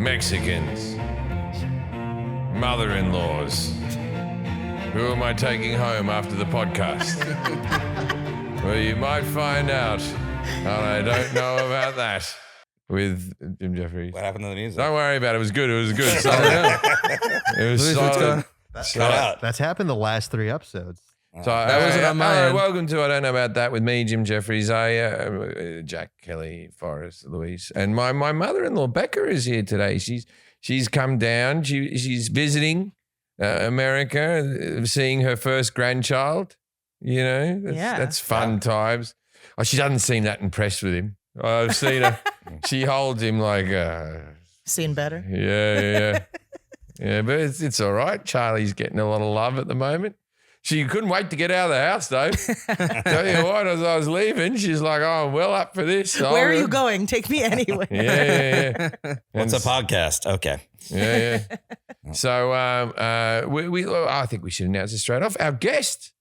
Mexicans, mother-in-laws. Who am I taking home after the podcast? Well, you might find out, and I don't know about that. With Jim Jefferies. What happened to the music? Don't worry about it. It was good. It was good. Solid. It was solid. That's happened the last 3 episodes. So that wasn't on my end. Welcome to I Don't Know About That with me, Jim Jefferies. Jack, Kelly, Forrest, Louise, and my mother-in-law Becca is here today. She's come down. She's visiting America, seeing her first grandchild. You know, that's fun times. Oh, she doesn't seem that impressed with him. I've seen her. She holds him like seen better. Yeah, but it's all right. Charlie's getting a lot of love at the moment. She couldn't wait to get out of the house, though. Tell you what, as I was leaving, she's like, "Oh, I'm well up for this." Where are you going? Take me anywhere. Yeah. What's a podcast? Okay. Yeah. So I think we should announce it straight off. Our guest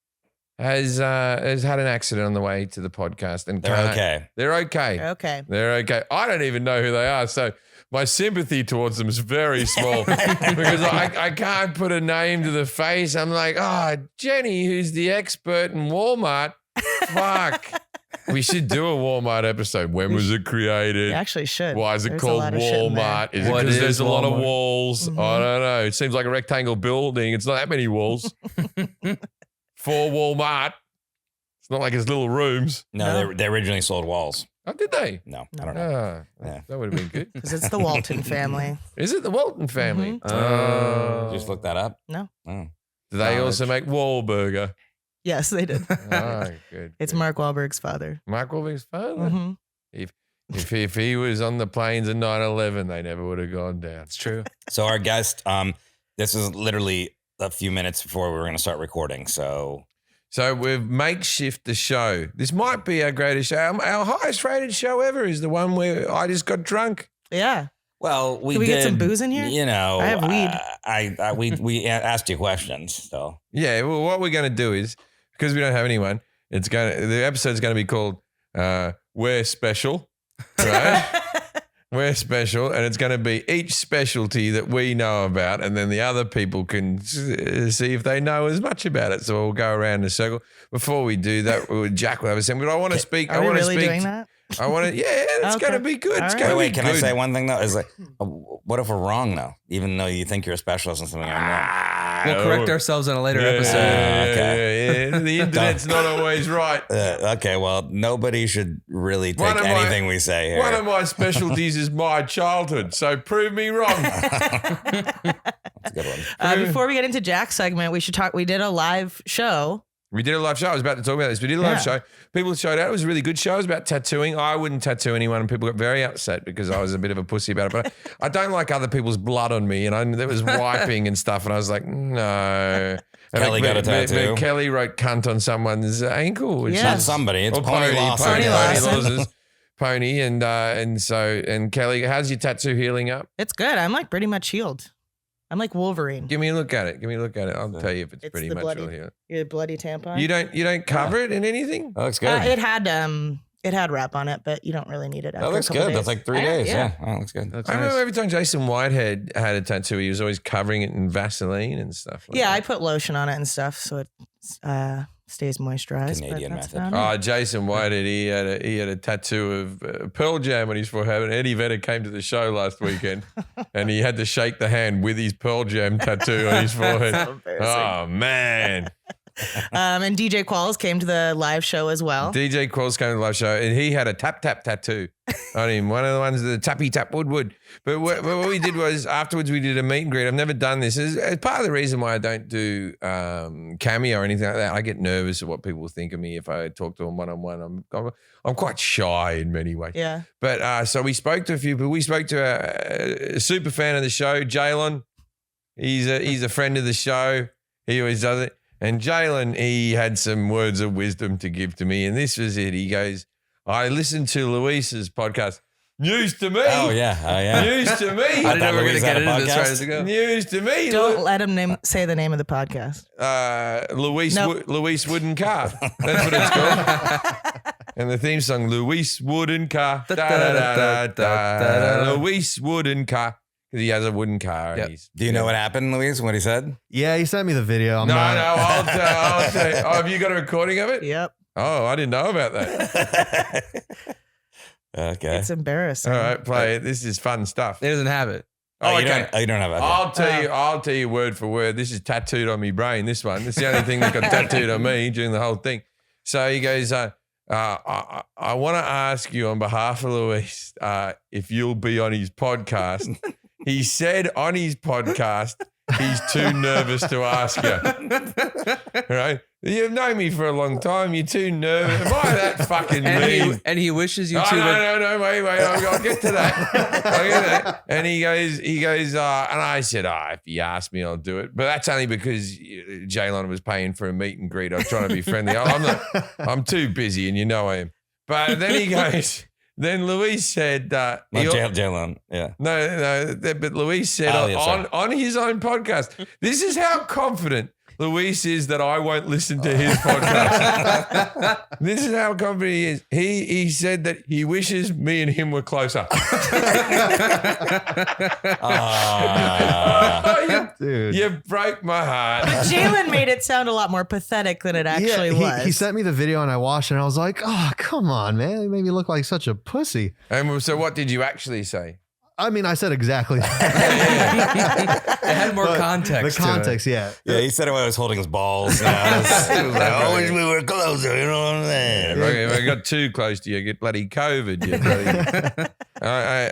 has had an accident on the way to the podcast, and They're okay. They're okay. Okay. They're okay. I don't even know who they are, so my sympathy towards them is very small because I can't put a name to the face. I'm like, Jenny, who's the expert in Walmart. Fuck. We should do a Walmart episode. When was it created? You actually should. Why is it There's called Walmart? Is it because there's a lot of walls? Mm-hmm. I don't know. It seems like a rectangle building. It's not that many walls. For Walmart. It's not like it's little rooms. No, they originally sold walls. Oh, did they? No, I don't know. Yeah. That would have been good. Because it's the Walton family. Is it the Walton family? Did you just look that up? No. Oh. Do they also make Wahlburger? Yes, they did. Good. It's Mark Wahlberg's father. Mark Wahlberg's father? Mm-hmm. If he was on the planes in 9/11, they never would have gone down. It's true. So our guest, this is literally a few minutes before we were going to start recording. So we've makeshift the show. This might be our greatest show. Our highest rated show ever is the one where I just got drunk. Yeah. well, Can we get some booze in here? You know, I have weed. We asked you questions. So Yeah, well, what we're going to do is, because we don't have anyone, the episode's going to be called We're Special, right? We're special, and it's going to be each specialty that we know about, and then the other people can see if they know as much about it. So we'll go around in a circle. Before we do that, Jack will have a segment. But I want to speak. Are we really doing that? I want to. Yeah, it's going to be good. It's going to be wait, can good. I say one thing though? Is like, what if we're wrong though? Even though you think you're a specialist in something, I'm wrong. We'll correct ourselves in a later episode. Yeah. The internet's not always right. Okay, well, nobody should really take anything we say here. One of my specialties is my childhood, so prove me wrong. That's a good one. Before we get into Jack's segment, we should talk. We did a live show. We did a live show. I was about to talk about this. We did a live show. People showed out. It was a really good show. It was about tattooing. I wouldn't tattoo anyone, and people got very upset because I was a bit of a pussy about it. But I don't like other people's blood on me, and there was wiping and stuff, and I was like, no. Kelly got a tattoo. But Kelly wrote cunt on someone's ankle. Which Yeah. Not somebody. It's Pony Lawson. Pony Lawson. Pony, and Kelly, how's your tattoo healing up? It's good. I'm like pretty much healed. I'm like Wolverine. Give me a look at it. I'll tell you if it's pretty the much bloody, all here. your bloody tampon. You don't cover it in anything? That looks good. It had wrap on it, but you don't really need it. That looks good. That's like 3 days. Yeah. Oh, that looks good. I remember every time Jason Whitehead had a tattoo, he was always covering it in Vaseline and stuff. Like that. I put lotion on it and stuff, so it stays moisturized. Canadian but that's method. about it. Jason Whitehead, he had a tattoo of Pearl Jam on his forehead. And Eddie Vedder came to the show last weekend, and he had to shake the hand with his Pearl Jam tattoo on his forehead. So embarrassing. Oh man! And DJ Qualls came to the live show as well. DJ Qualls came to the live show, and he had a tap tattoo on him. One of the ones, the tappy tap wood. But what we did was afterwards we did a meet and greet. I've never done this. As part of the reason why I don't do cameo or anything like that, I get nervous of what people think of me if I talk to them one-on-one. I'm quite shy in many ways. Yeah. But so we spoke to a few people. We spoke to a super fan of the show, Jalen. He's a friend of the show. He always does it. And Jalen, he had some words of wisdom to give to me, and this was it. He goes, I listened to Luis's podcast. News to me. Oh, yeah. News to me. I didn't know we were going to get into this right as it goes. News to me. Don't let him say the name of the podcast. Luis Wooden Car. That's what it's called. And the theme song, Luis Wooden Car. Luis Wooden Car. because he has a wooden car. Yep. And he's, Do you know what happened, Louise? What he said? Yeah, he sent me the video. I'll tell you. Oh, have you got a recording of it? Yep. Oh, I didn't know about that. Okay. It's embarrassing. All right, play it. This is fun stuff. He doesn't have it. Oh, you okay. don't have it. I'll tell you word for word. This is tattooed on my brain, this one. It's the only thing that got tattooed on me during the whole thing. So he goes, I want to ask you on behalf of Luis if you'll be on his podcast. He said on his podcast, he's too nervous to ask you. Right? You've known me for a long time. You're too nervous. Am I that fucking mean? And he wishes you No, two. no, wait. I'll get to that. And he goes, and I said, if you ask me, I'll do it. But that's only because Jaylon was paying for a meet and greet. I was trying to be friendly. I'm too busy, and you know I am. But then he goes, then Luis said, Jaylon, yeah. No, but Luis said on his own podcast, this is how confident Luis is that I won't listen to his podcast. This is how confident he is. He said that he wishes me and him were closer. Dude. You broke my heart. But Jalen made it sound a lot more pathetic than it actually was. He sent me the video and I watched it and I was like, oh, come on, man. He made me look like such a pussy. And so what did you actually say? I mean, I said exactly that. It had more context. The context, Yeah, he said it when I was holding his balls. You know, it was like, I wish we were closer. You know what I'm saying? If I got too close to you, get bloody COVID. You bloody. I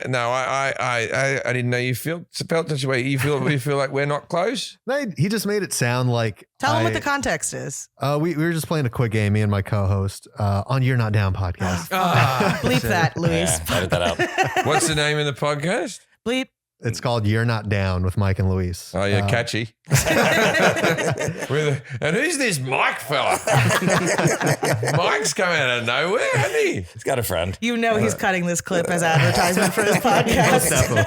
didn't know you felt such a way. You feel like we're not close. No, he just made it sound like. Tell him what the context is. We were just playing a quick game, me and my co-host, on You're Not Down podcast. Bleep that, Luis. Yeah, edit that out. What's the name of the podcast? Bleep. It's called You're Not Down with Mike and Luis. Oh, yeah, catchy. And who's this Mike fella? Mike's coming out of nowhere, hasn't he? He's got a friend. You know he's cutting this clip as advertisement for his podcast.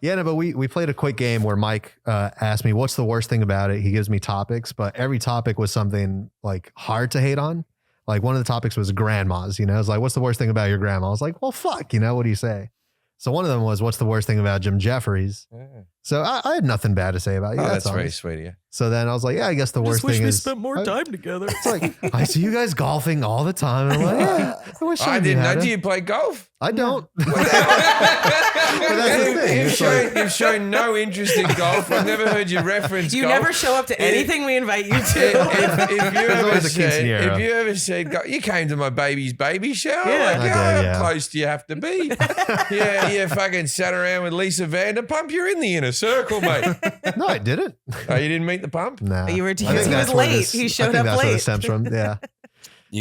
Yeah, no, but we played a quick game where Mike asked me, what's the worst thing about it? He gives me topics, but every topic was something like hard to hate on. Like one of the topics was grandmas, It's like, what's the worst thing about your grandma? I was like, well, fuck, what do you say? So one of them was, what's the worst thing about Jim Jefferies? Yeah. So I had nothing bad to say about you. Oh, that's very sweet of you. So then I was like, yeah, I guess the worst thing is. we spent more time together. It's like, I see you guys golfing all the time. And I'm like, yeah, I wish I didn't know. Do you play golf? I don't. But that's the thing. You've shown no interest in golf. I've never heard you reference You golf. never show up to anything we invite you to. If you ever said, you came to my baby's baby shower, how close do you have to be? You fucking sat around with Lisa Vanderpump. You're in the inner circle, mate. No, I didn't. Oh, you didn't meet the pump? Nah. He was late. He showed up late. That's where this stems from. Yeah.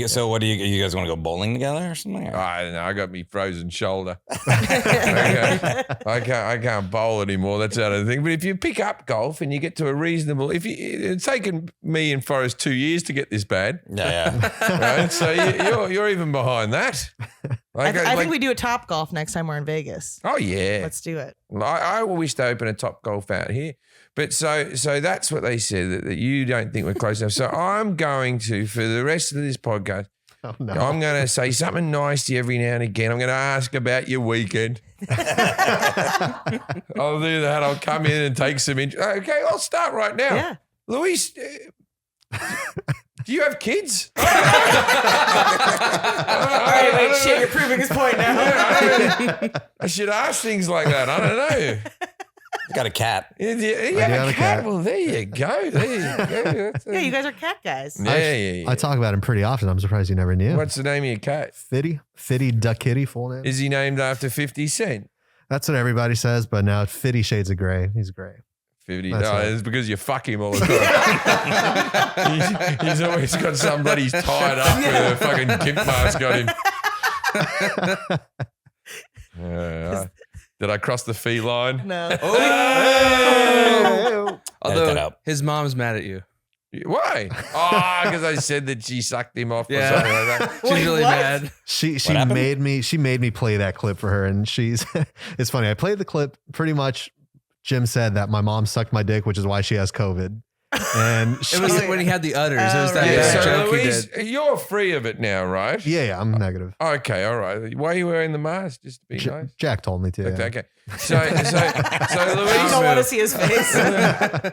So what do you guys want to go bowling together or something? I don't know. I got me frozen shoulder. I can't bowl anymore. That's out of the thing. But if you pick up golf and you get to a reasonable, it's taken me and Forrest 2 years to get this bad. Yeah. Right? So you're even behind that. I think we do a Top Golf next time we're in Vegas. Oh yeah, let's do it. I wish to open a Top Golf out here. But so that's what they said, that you don't think we're close enough. So I'm going to, for the rest of this podcast, I'm going to say something nice to you every now and again. I'm going to ask about your weekend. I'll do that. I'll come in and take some interest. Okay, I'll start right now. Yeah. Luis, do you have kids? All right, wait, shit, you're proving his point now. I should ask things like that. I don't know. Got a cat. You have a cat? Well, there you go. Yeah, you guys are cat guys. Yeah. I talk about him pretty often. I'm surprised you never knew. What's the name of your cat? Fitty Duck Kitty, full name. Is he named after 50 Cent? That's what everybody says, but now it's Fitty Shades of Grey. He's gray. 50. No, it's because you fuck him all the time. he's always got somebody he's tied up with a fucking gimp mask on him. Did I cross the fee line? No. Oh. Although his mom's mad at you. Why? Oh, because I said that she sucked him off or something like that. She's really mad. She made me play that clip for her, and it's funny. I played the clip pretty much. Jim said that my mom sucked my dick, which is why she has COVID. And It was when he had the udders. It was that Oh, Yeah, right. bad so joke he Louise, did. you're free of it now, right? yeah, I'm negative. Okay, all right. Why are you wearing the mask? Just to be nice? Jack told me to. Yeah. Okay. So You don't Louise, want to see his face.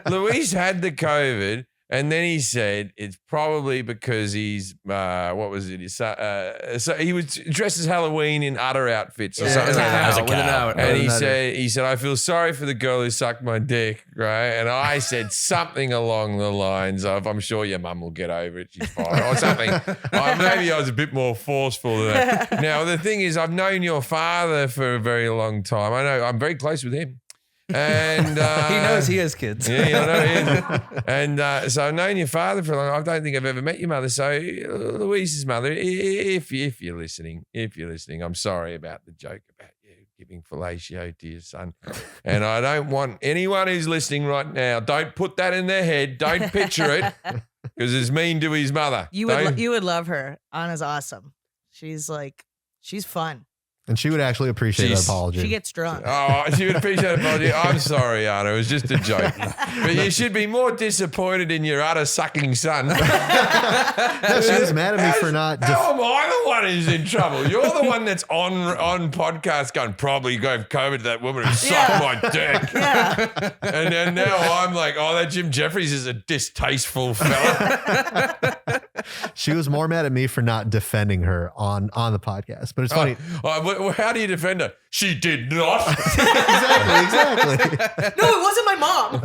Louise had the COVID, and then he said it's probably because he's what was it? So he was dressed as Halloween in udder outfits or something as like a that. As a cow, with an cow. out. And he said, I feel sorry for the girl who sucked my dick, right? And I said something along the lines of, I'm sure your mum will get over it. She's fine. Or something. Maybe I was a bit more forceful than that. Now, the thing is, I've known your father for a very long time. I know I'm very close with him. And He knows he has kids. Yeah, I know he is. And so I've known your father for a long time. I don't think I've ever met your mother. So Louise's mother, if you're listening, I'm sorry about the joke about you giving fellatio to your son. And I don't want anyone who's listening right now, don't put that in their head. Don't picture it because it's mean to his mother. You would love her. Anna's awesome. She's fun. And she would actually appreciate that apology. She gets drunk. Oh, she would appreciate an apology. I'm sorry, Anna. It was just a joke. But you should be more disappointed in your udder sucking son. No, she was mad at me for not. How am I the one who's in trouble? You're the one that's on podcast going, probably gave COVID to that woman who sucked my dick. Yeah. And now I'm like, oh, that Jim Jefferies is a distasteful fella. She was more mad at me for not defending her on the podcast. But it's funny. How do you defend her? She did not. exactly. No, it wasn't my mom.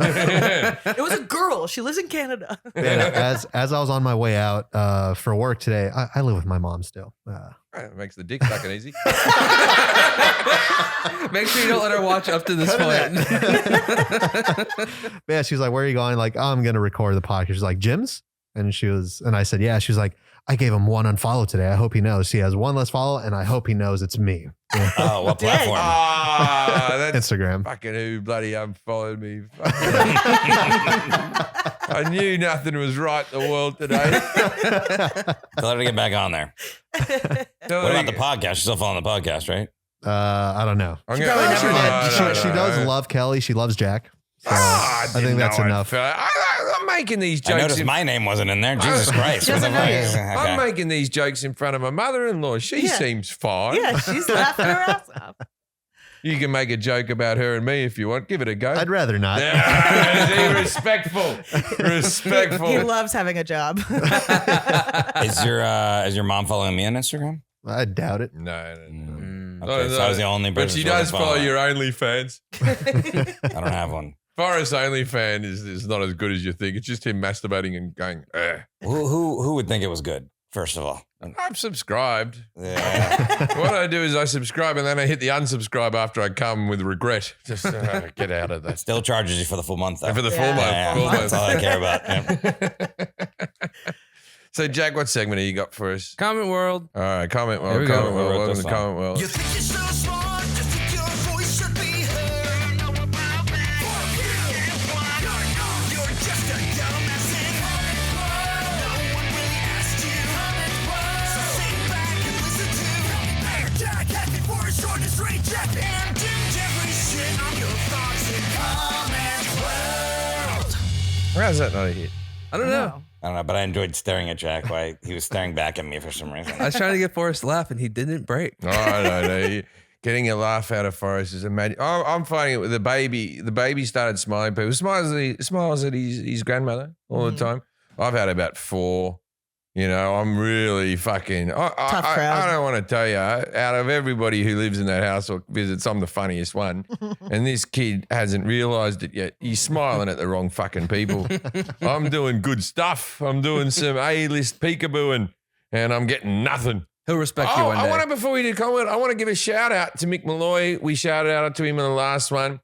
It was a girl. She lives in Canada. Yeah, as I was on my way out for work today, I live with my mom still. It makes the dick sucking easy. Make sure you don't let her watch up to this point. Yeah, she's like, "Where are you going?" Like, I'm gonna record the podcast. She's like, "Jim's?" And I said, "Yeah." She was like, "I gave him one unfollow today. I hope he knows he has one less follow, and I hope he knows it's me." Yeah. Oh, what platform? That's Instagram. fucking who bloody unfollowed me. I knew nothing was right in the world today. Tell her to get back on there. What about the podcast? You're still following the podcast, right? I don't know. I'm She gonna- probably never did. She does love Kelly. She loves Jack. So Ah, I think that's enough. I'm making these I jokes. noticed my name wasn't in there. Jesus Christ. She What the doesn't know you. fuck? I'm Okay. making these jokes in front of my mother-in-law. She Yeah. seems fine. Yeah, she's laughing her ass off. You can make a joke about her and me if you want. Give it a go. I'd rather not. Yeah, respectful. Respectful. He loves having a job. Is your mom following me on Instagram? I doubt it. No. Okay, so I was the only person. But she who wasn't does follow following. your OnlyFans. I don't have one. Forrest's OnlyFans is not as good as you think. It's just him masturbating and going, Who would think it was good? First of all, I've subscribed. yeah. What I do is I subscribe and then I hit the unsubscribe after I come with regret. Just get out of that. Still charges you for the full month though. And for the full Yeah. month. Yeah, Full that's all I care about. Yeah. So, Jack, what segment have you got for us? Comment world. All right, comment Here world. we go. Comment world. Who wrote Welcome this to song? comment world. You think you're so smart, just think your voice should be heard. Know about that? Fuck you. You're just a dumbass in no one really asked you. So sit back and listen to Jack Happy for his short and straight Jack and Jim Jefferies shit on your thoughts in comment world. How's that not a hit? I don't know. I don't know, but I enjoyed staring at Jack while he was staring back at me for some reason. I was trying to get Forrest to laugh and he didn't break. Oh, no. Getting a laugh out of Forrest is amazing. Oh, I'm finding it with the baby. The baby started smiling. People smiles at his grandmother all the time. I've had about 4. You know, I'm really fucking. Tough crowd. I don't want to tell you. Out of everybody who lives in that house or visits, I'm the funniest one. And this kid hasn't realised it yet. He's smiling at the wrong fucking people. I'm doing good stuff. I'm doing some A-list peekabooing, and I'm getting nothing. He'll respect you one day. I want to, before we do comment, I want to give a shout out to Mick Malloy. We shouted out to him in the last one.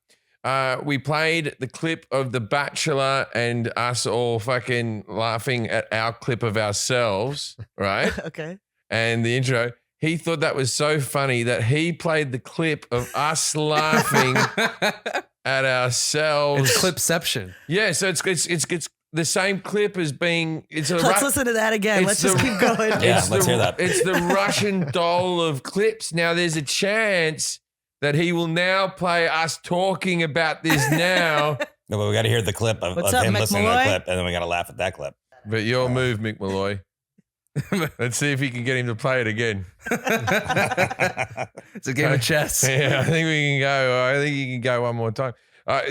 We played the clip of The Bachelor and us all fucking laughing at our clip of ourselves, right? Okay. And the intro. He thought that was so funny that he played the clip of us laughing at ourselves. It's clipception. Yeah, so it's the same clip as being. It's a Let's listen to that again. it's Let's just the- keep going. Yeah, it's let's the, hear that. It's the Russian doll of clips. Now, there's a chance that he will now play us talking about this now No, but we got to hear the clip of What's up, him Mick listening to the Malloy? clip, and then we got to laugh at that clip. But your move, Mick Malloy. Let's see if he can get him to play it again. It's a game of chess. Yeah, I think we can go. I think he can go one more time.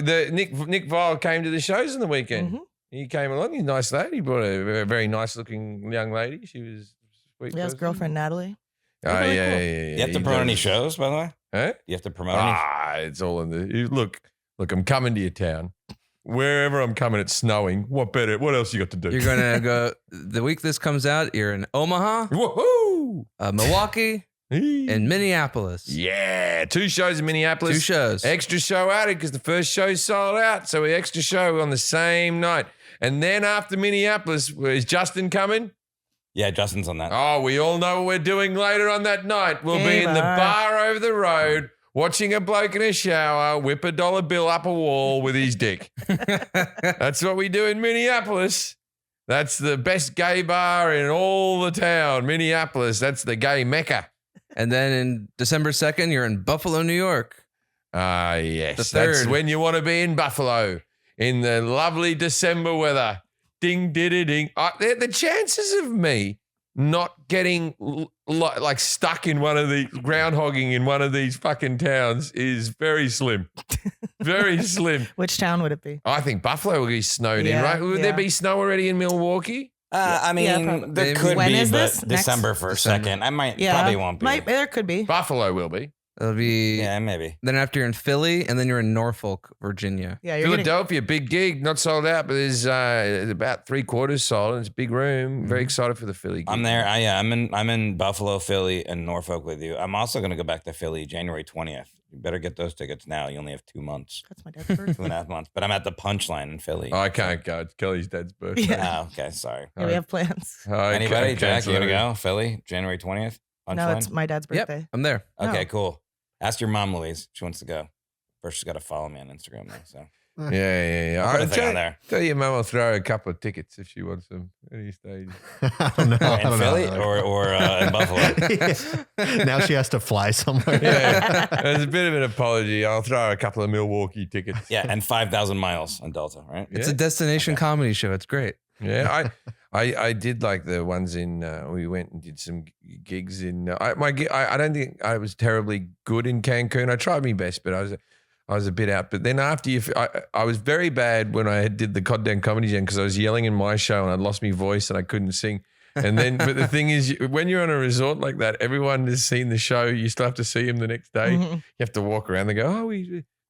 Nick Vile came to the shows on the weekend. Mhm. He came along. He's a nice lady. He brought a very nice looking young lady. She was sweet. Yeah, his person. girlfriend Natalie. Oh, Really yeah, cool. yeah. You have to promote any shows, by the way? Huh? You have to promote any? It's all in the look. I'm coming to your town. Wherever I'm coming, it's snowing. What better? What else you got to do? You're gonna go the week this comes out. You're in Omaha, Woohoo! Milwaukee, and Minneapolis. Yeah, 2 shows in Minneapolis. 2 shows. Extra show added because the first show sold out. So we extra show on the same night. And then after Minneapolis, is Justin coming? Yeah, Justin's on that. Oh, we all know what we're doing later on that night. We'll be in the bar over the road, watching a bloke in a shower whip a dollar bill up a wall with his dick. That's what we do in Minneapolis. That's the best gay bar in all the town, Minneapolis. That's the gay mecca. And then in December 2nd, you're in Buffalo, New York. Ah, yes. The That's third. when you want to be in Buffalo in the lovely December weather. Ding, diddy, ding. The chances of me not getting like stuck in one of the groundhogging in one of these fucking towns is very slim. Very slim. Which town would it be? I think Buffalo will be snowed in, Yeah, right? Would there be snow already in Milwaukee? I mean, Yeah, probably. there could When be, is but this? Next- December for a December. second. I might, Yeah, probably won't be. There could be. Buffalo will be. It'll be Yeah, maybe. then after you're in Philly, and then you're in Norfolk, Virginia. Yeah, you're gonna, Philadelphia, big gig, not sold out, but there's about 3/4 sold. And it's a big room. Very excited for the Philly gig. I'm there. I'm in Buffalo, Philly, and Norfolk with you. I'm also going to go back to Philly January 20th. You better get those tickets now. You only have 2 months, That's my dad's birthday. 2.5 months. But I'm at the Punchline in Philly. I can't go. It's Kelly's dad's birthday. Yeah. Oh, okay, sorry. Yeah, we have plans. Anybody? can't Jack, you going to cancel it. go? Philly, January 20th? No, Punchline? it's my dad's birthday. Yep, I'm there. Okay, No. cool. Ask your mom, Louise. She wants to go. First, she's got to follow me on Instagram, though. So Yeah. I'll put a I'll thing on there. tell your mum will throw her a couple of tickets if she wants them at any stage. I don't know. I in don't Philly know. or in Buffalo. Yeah. Now she has to fly somewhere. Yeah, as a bit of an apology, I'll throw her a couple of Milwaukee tickets. Yeah, and 5,000 miles on Delta, right? It's Yeah. a destination comedy show. It's great. Yeah, I did like the ones in. We went and did some gigs in. I don't think I was terribly good in Cancun. I tried my best, but I was a bit out. But then after I was very bad when I did the goddamn comedy jam because I was yelling in my show and I'd lost my voice and I couldn't sing. And then, but the thing is, when you're on a resort like that, everyone has seen the show. You still have to see him the next day. Mhm. You have to walk around. They go, "Oh,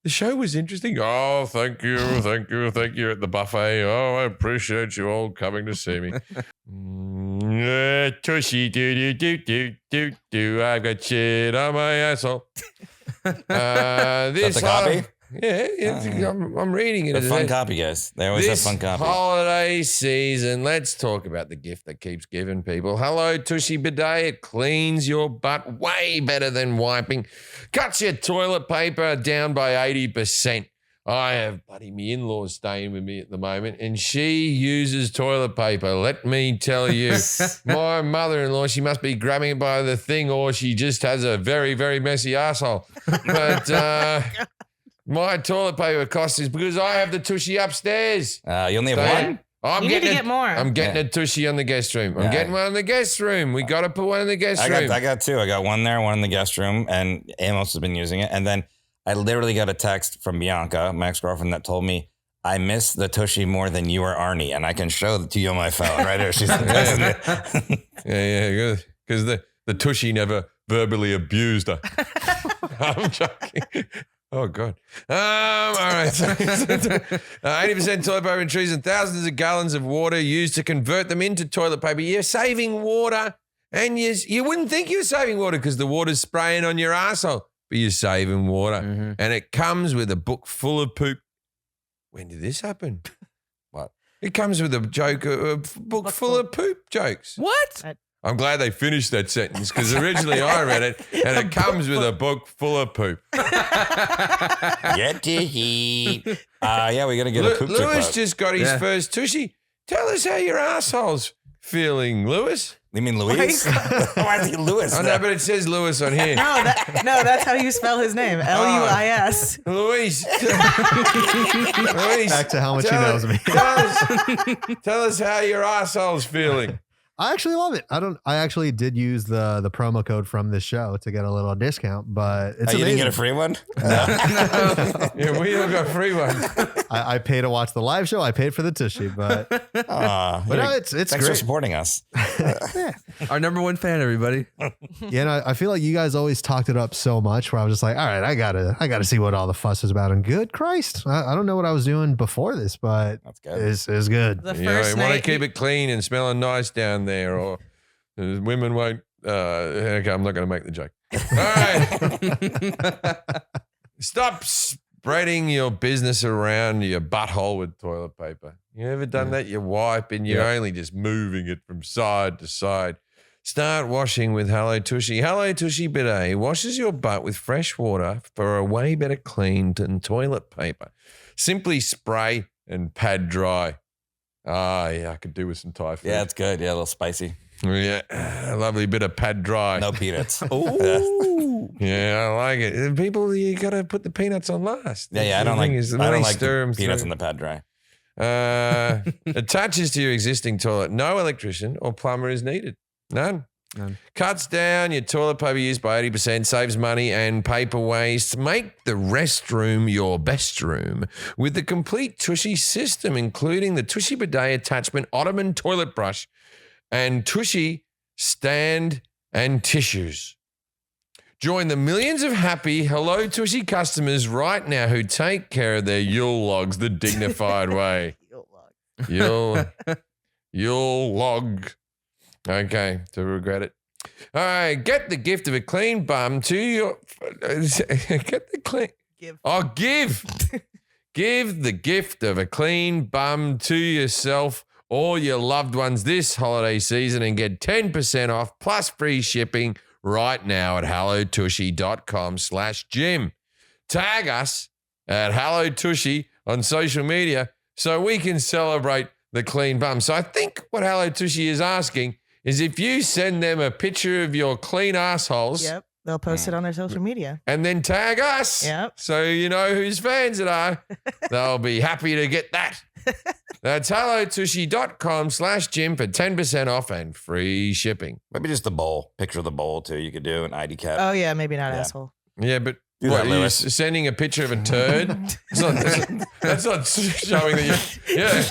the show was interesting. Oh, thank you at the buffet. Oh, I appreciate you all coming to see me." Tushy, do. I've got shit on my asshole. This the copy? Yeah, I'm reading it. The fun copy, guys. They always This have fun copy. holiday season, let's talk about the gift that keeps giving people. Hello, Tushy Bidet. It cleans your butt way better than wiping. Cuts your toilet paper down by 80%. I have buddy, my in-laws staying with me at the moment, and she uses toilet paper. Let me tell you, my mother-in-law, she must be grabbing it by the thing, or she just has a very, very messy asshole. But my toilet paper cost is because I have the Tushy upstairs. You only have So, one? I'm You need getting to get more. I'm getting a Tushy on the guest room. I'm Yeah. getting one in the guest room. We got to put one in the guest I room. got 2. I got one there, one in the guest room, and Amos has been using it. And then I literally got a text from Bianca, my ex-girlfriend, that told me, I miss the Tushy more than you or Arnie. And I can show it to you on my phone right here. She's texting me. Yeah, because the Tushy never verbally abused her. I'm joking. Oh, God. All right. 80% toilet paper in trees and thousands of gallons of water used to convert them into toilet paper. You're saving water, and you wouldn't think you're saving water because the water's spraying on your asshole, but you're saving water. Mhm. And it comes with a book full of poop. When did this happen? What? It comes with a book full of poop jokes. What? I'm glad they finished that sentence because originally I read it and it comes with a book full of poop. Get to heat. Yeah, we got to get a poop Lewis tip just got his Yeah. first Tushy. Tell us how your asshole's feeling, Lewis. You mean Louise? Why is he Louis? Oh, no, but it says Lewis on here. No, that's how you spell his name. Luis. Louise. Louise. Back to how much he knows me. Tell us how your asshole's feeling. I actually love it. I actually did use the promo code from this show to get a little discount, but it's you didn't amazing. get a free one? Yeah, we all got free one. I paid to watch the live show. I paid for the tushy, but no, it's Thanks for great. supporting us. Our number one fan, everybody. Yeah, and I feel like you guys always talked it up so much where I was just like, all right, I gotta see what all the fuss is about. And good Christ, I don't know what I was doing before this, but That's good. it's good. The You know, first you want to night, keep it clean and smelling nice down there, or women won't. Okay, I'm not going to make the joke. All right. Stop spreading your business around your butthole with toilet paper. You ever done that? You wipe and you're only just moving it from side to side. Start washing with Hello Tushy. Hello Tushy Bidet washes your butt with fresh water for a way better clean than toilet paper. Simply spray and pad dry. Ah, yeah, I could do with some Thai food. Yeah, it's good. Yeah, a little spicy. Yeah, a lovely bit of pad dry. No peanuts. Ooh. Yeah, I like it. People, you got to put the peanuts on last. Yeah, I don't like peanuts in the pad dry. Attaches to your existing toilet. No electrician or plumber is needed. None. Cuts down your toilet paper use by 80%, saves money and paper waste. Make the restroom your best room with the complete Tushy system, including the Tushy bidet attachment, ottoman toilet brush, and Tushy stand and tissues. Join the millions of happy Hello Tushy customers right now who take care of their Yule logs the dignified way. Yule log. Okay, to regret it. All right, get the gift of a clean bum to your. Get the clean. Give. Oh, give. Give the gift of a clean bum to yourself or your loved ones this holiday season and get 10% off plus free shipping right now at hellotushy.com/Jim. Tag us at Hello Tushy on social media so we can celebrate the clean bum. So I think what Hello Tushy is asking is if you send them a picture of your clean assholes Yep. They'll post it on their social media. and then tag us Yep. so you know whose fans it are, they'll be happy to get that. That's hellotushy.com/Jim for 10% off and free shipping. Maybe just the bowl. Picture of the bowl, too. You could do an ID cap. Oh, yeah. Maybe not Yeah. asshole. Yeah, but Do what, that, are you Lewis. sending a picture of a turd? That's not showing that you. Yeah,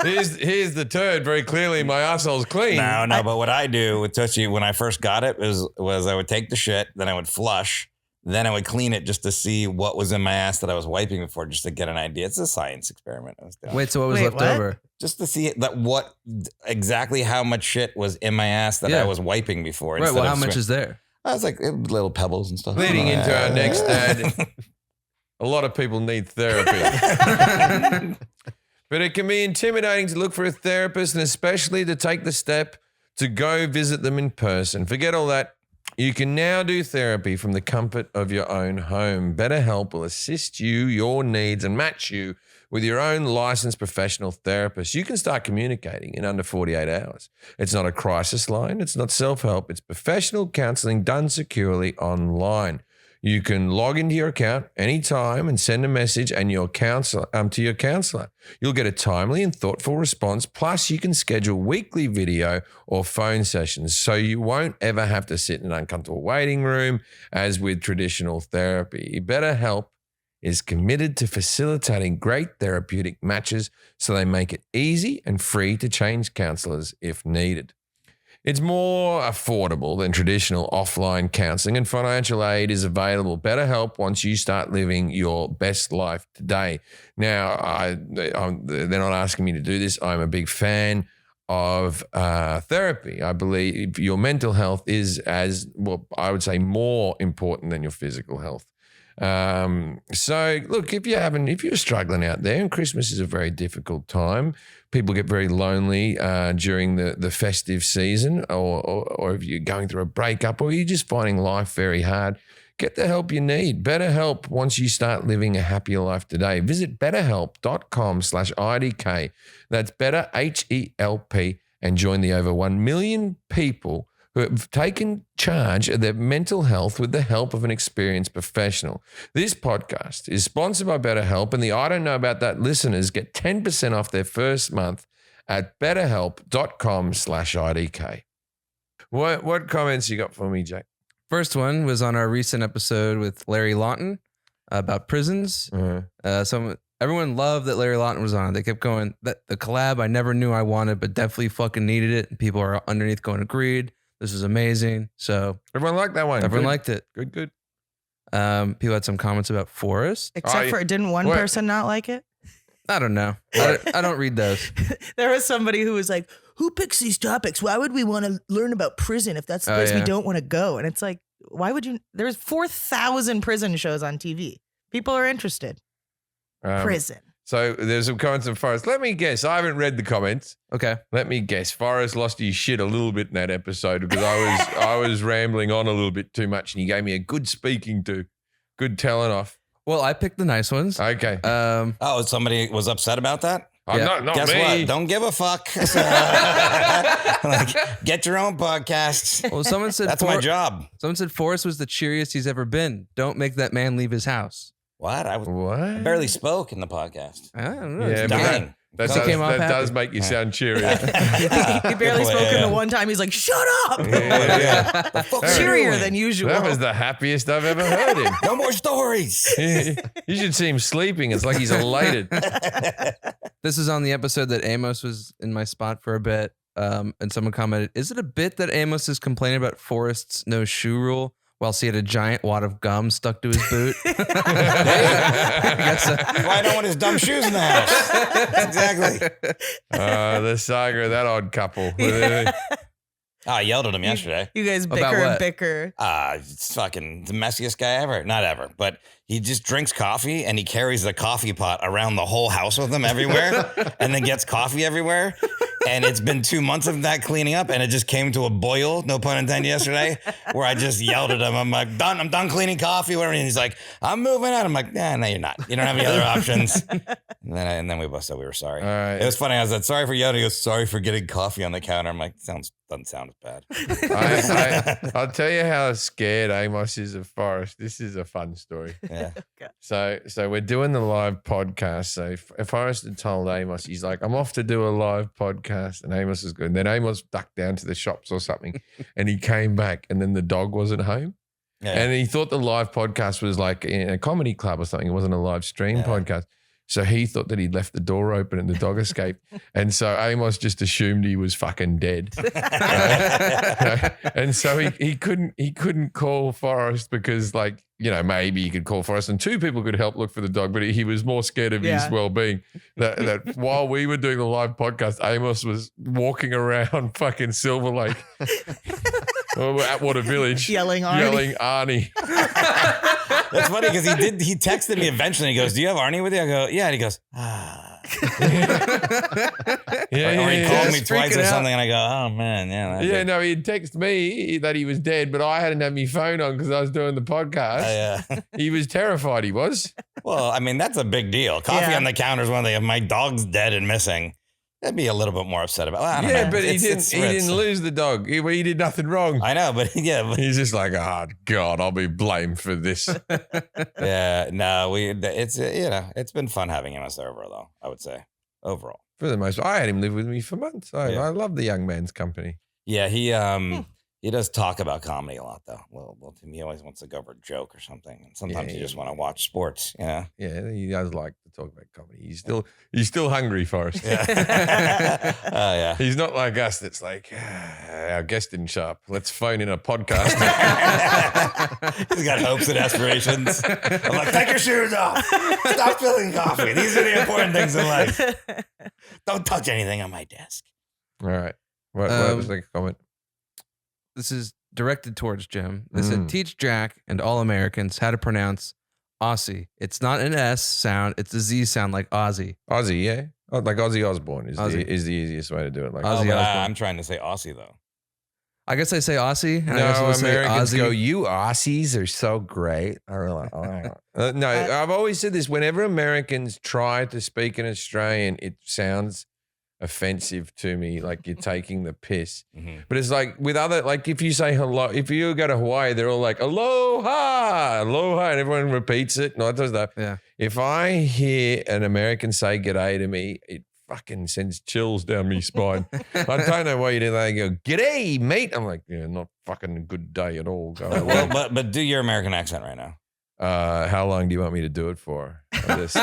here's the turd. Very clearly, my asshole's clean. No, but what I do with Tushy when I first got it was I would take the shit, then I would flush, then I would clean it just to see what was in my ass that I was wiping before, just to get an idea. It's a science experiment I was doing. Wait, so what was Wait, left what? over? Just to see exactly how much shit was in my ass that Yeah. I was wiping before. Right. instead Well, of how much swim- is there? I was like little pebbles and stuff. Leading into our next ad, a lot of people need therapy. But it can be intimidating to look for a therapist and especially to take the step to go visit them in person. Forget all that. You can now do therapy from the comfort of your own home. BetterHelp will assist you, your needs, and match you with your own licensed professional therapist. You can start communicating in under 48 hours. It's not a crisis line. It's not self-help. It's professional counseling done securely online. You can log into your account anytime and send a message and your counselor to your counselor. You'll get a timely and thoughtful response. Plus, you can schedule weekly video or phone sessions so you won't ever have to sit in an uncomfortable waiting room as with traditional therapy. BetterHelp is committed to facilitating great therapeutic matches so they make it easy and free to change counselors if needed. It's more affordable than traditional offline counseling, and financial aid is available. BetterHelp once you start living your best life today. Now, they're not asking me to do this. I'm a big fan of therapy. I believe your mental health is I would say more important than your physical health. So look, if you're struggling out there, and Christmas is a very difficult time, people get very lonely during the festive season, or if you're going through a breakup, or you're just finding life very hard, get the help you need. BetterHelp once you start living a happier life today. Visit betterhelp.com/IDK. That's better, HELP, and join the over 1 million people who have taken charge of their mental health with the help of an experienced professional. This podcast is sponsored by BetterHelp, and the I Don't Know About That listeners get 10% off their first month at betterhelp.com/IDK. What comments you got for me, Jack? First one was on our recent episode with Larry Lawton about prisons. Everyone loved that Larry Lawton was on. They kept going, that the collab I never knew I wanted, but definitely fucking needed it. And people are underneath going, agreed. This is amazing. So Everyone liked that one. everyone Good. liked it. Good. People had some comments about Forrest. Except for, didn't one what? person not like it? I don't know. I don't read those. There was somebody who was like, who picks these topics? Why would we want to learn about prison if that's the place we yeah. don't want to go? And it's like, why would you? There's 4,000 prison shows on TV. People are interested. Prison. So there's some comments on Forrest. Let me guess. I haven't read the comments. Okay. Let me guess. Forrest lost his shit a little bit in that episode because I was rambling on a little bit too much, and he gave me a good speaking to, good telling off. Well, I picked the nice ones. Okay. Oh, somebody was upset about that? Not Guess me. what? Don't give a fuck. Like, get your own podcasts. Well, someone said That's my job. Someone said Forrest was the cheeriest he's ever been. Don't make that man leave his house. What? I What? barely spoke in the podcast. I don't know. Yeah, It's but dying. that He came off does happy. make you sound cheery. He barely spoke in the one time. He's like, shut up. Yeah. Cheerier than usual. That was the happiest I've ever heard him. No more stories. You should see him sleeping. It's like he's elated. This is on the episode that Amos was in my spot for a bit. And someone commented, is it a bit that Amos is complaining about Forrest's no shoe rule whilst he had a giant wad of gum stuck to his boot? I guess so. Why I don't want his dumb shoes in the house. Exactly. The saga of that odd couple. I yelled at him yesterday. You guys About bicker and what? bicker. It's fucking the messiest guy ever. Not ever, but he just drinks coffee and he carries the coffee pot around the whole house with him everywhere and then gets coffee everywhere. And it's been 2 months of that cleaning up and it just came to a boil, no pun intended, yesterday, where I just yelled at him. I'm like, I'm done cleaning coffee, whatever. And he's like, I'm moving out. I'm like, nah, no, you're not. You don't have any other options. And then we both said we were sorry. All right. It was funny. I was like, sorry for yelling. He goes, sorry for getting coffee on the counter. I'm like, doesn't sound as bad. I'll tell you how scared Amos is of Forrest. This is a fun story. Yeah. So we're doing the live podcast. So Forrest had told Amos, he's like, I'm off to do a live podcast. And Amos is good. And then Amos ducked down to the shops or something and he came back and then the dog wasn't home. Yeah. And he thought the live podcast was like in a comedy club or something. It wasn't a live stream podcast. So he thought that he'd left the door open and the dog escaped. And so Amos just assumed he was fucking dead. And so he couldn't call Forrest because, like, you know, maybe he could call Forrest and two people could help look for the dog, but he was more scared of his well-being. That while we were doing the live podcast, Amos was walking around fucking Silver Lake or Atwater Village Yelling Arnie. That's funny because he texted me eventually. He goes, do you have Arnie with you? I go, yeah. And he goes, or he called me twice or something. And I go, oh man. Yeah. No, he'd text me that he was dead, but I hadn't had my phone on because I was doing the podcast. He was terrified, he was. Well, I mean, that's a big deal. Coffee on the counter is one thing. If my dog's dead and missing, I'd be a little bit more upset about. Well, I don't know. But he didn't lose the dog. He did nothing wrong. I know, but he's just like, oh God, I'll be blamed for this. It's been fun having him as over though. I would say overall. For the most part, I had him live with me for months. I love the young man's company. Yeah, he does talk about comedy a lot though. Well, he always wants to go over a joke or something, and sometimes you just want to watch sports. Yeah, he does like to talk about comedy. He's still hungry for us. Yeah. He's not like us. That's like our guest didn't show up. Let's phone in a podcast. He's got hopes and aspirations. I'm like, take your shoes off. Stop spilling coffee. These are the important things in life. Don't touch anything on my desk. All right. What was the comment? This is directed towards Jim. They said, teach Jack and all Americans how to pronounce Aussie. It's not an S sound. It's a Z sound like Aussie. Aussie, yeah. Oh, like Ozzy Osbourne is Ozzy. the easiest way to do it. Like Ozzy Osbourne. I'm trying to say Aussie though. I guess I say Aussie. And No, I guess we'll say Americans Aussie. go, you Aussies are so great. Or like, no, I've always said this. Whenever Americans try to speak in Australian, it sounds offensive to me, like you're taking the piss. Mhm. But it's like with other, like if you say hello, if you go to Hawaii, they're all like aloha, aloha, and everyone repeats it and all that sort of stuff. Yeah. If I hear an American say g'day to me, it fucking sends chills down my spine. I don't know why you do that. They go, g'day, mate. I'm like, yeah, not fucking a good day at all. Go away. Well, but do your American accent right now. How long do you want me to do it for? I just,